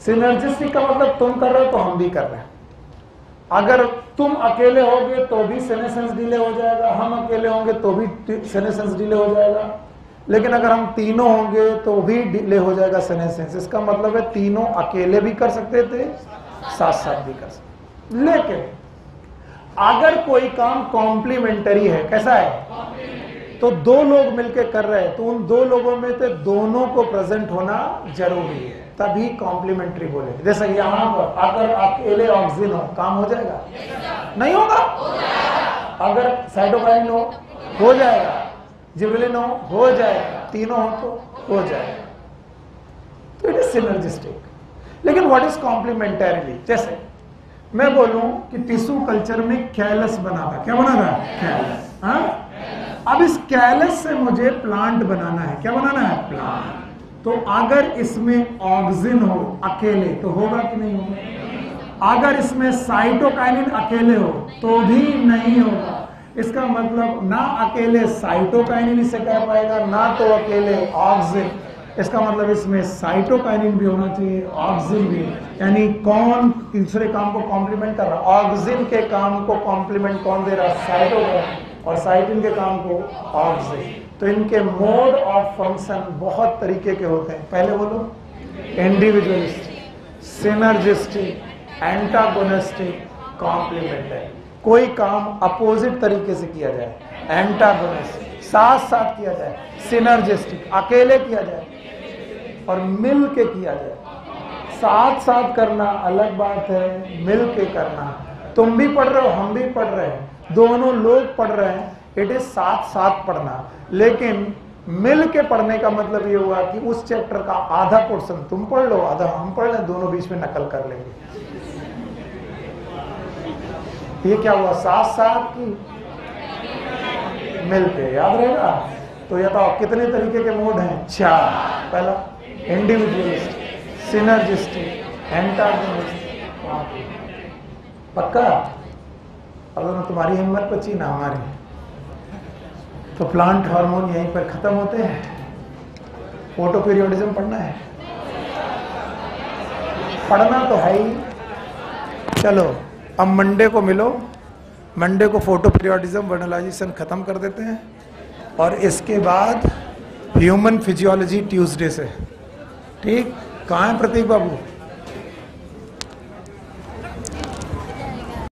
सिनर्जिस्टिक का मतलब तुम कर रहे हो तो हम भी कर रहे हैं. अगर तुम अकेले होगे तो भी सेनेसेंस डिले हो जाएगा, हम अकेले होंगे तो भी सेनेसेंस डिले हो जाएगा. लेकिन अगर हम तीनों होंगे तो भी डिले हो जाएगा सेनेसेंस। इसका मतलब है तीनों अकेले भी कर सकते थे, साथ साथ भी कर सकते। लेकिन अगर कोई काम कॉम्प्लीमेंटरी है, कैसा है, तो दो लोग मिलकर कर रहे हैं, तो उन दो लोगों में से दोनों को प्रेजेंट होना जरूरी है, तभी कॉम्प्लीमेंट्री बोलेंगे। जैसे यहां पर अगर अकेले ऑक्सीजन हो, काम हो जाएगा? नहीं होगा। अगर साइटोकाइनिन हो जाएगा, जिबरेलिन हो जाएगा, तीनों हो तो हो जाएगा। तो इट इज सिनर्जिस्टिक। लेकिन व्हाट इज कॉम्प्लीमेंटरीली? जैसे मैं बोलूं कि टिश्यू कल्चर में कैलस बना था, क्या बना था? कैलस। हाँ, अब इस कैलस से मुझे प्लांट बनाना है। क्या बनाना है? प्लांट। तो अगर इसमें ऑक्सीजन हो अकेले तो होगा कि नहीं होगा? अगर इसमें साइटोकाइनिन अकेले हो तो भी नहीं होगा। इसका मतलब ना अकेले साइटोकाइनिन इसे कर पाएगा, ना तो अकेले ऑक्सीजन। इसका मतलब इसमें साइटोकाइनिन भी होना चाहिए, ऑक्सीजन भी। यानी कौन तीसरे काम को कॉम्प्लीमेंट कर रहा? ऑक्सीजन के काम को कॉम्प्लीमेंट कौन दे रहा? साइटोकाइनिन। और साइटिन के काम को ऑक्सीजन। तो इनके मोड ऑफ फंक्शन बहुत तरीके के होते हैं। पहले बोलो, इंडिविजुअलिस्टिक, सिनर्जिस्टिक, एंटागोनिस्टिक, कॉम्प्लीमेंटरी। कोई काम अपोजिट तरीके से किया जाए, एंटागोनिस्टिक साथ साथ किया जाए, सिनर्जिस्टिक अकेले किया जाए, और मिल के किया जाए। साथ साथ करना अलग बात है, मिल के करना। तुम भी पढ़ रहे हो, हम भी पढ़ रहे हैं, दोनों लोग पढ़ रहे हैं, इट इज साथ साथ पढ़ना। लेकिन मिल के पढ़ने का मतलब ये हुआ कि उस चैप्टर का आधा पोर्शन तुम पढ़ लो, आधा हम पढ़ लें, दोनों बीच में नकल कर लेंगे। ये क्या हुआ? साथ साथ की मिल के। याद रहेगा? तो ये बताओ कितने तरीके के मोड हैं? 4। पहला इंडिविजुअलिस्टिक, सिनर्जिस्टिक, एंटागोनिस्टिक, पक्का? अब तुम्हारी हिम्मत बची ना हमारी। तो प्लांट हार्मोन यहीं पर खत्म होते हैं। फोटो पीरियोडिज्म पढ़ना है, पढ़ना तो है ही। चलो अब मंडे को मिलो, मंडे को फोटो पीरियोडिज्म वर्नलाइजेशन खत्म कर देते हैं, और इसके बाद ह्यूमन फिजियोलॉजी ट्यूसडे से। ठीक? कहाँ है प्रतीक बाबू?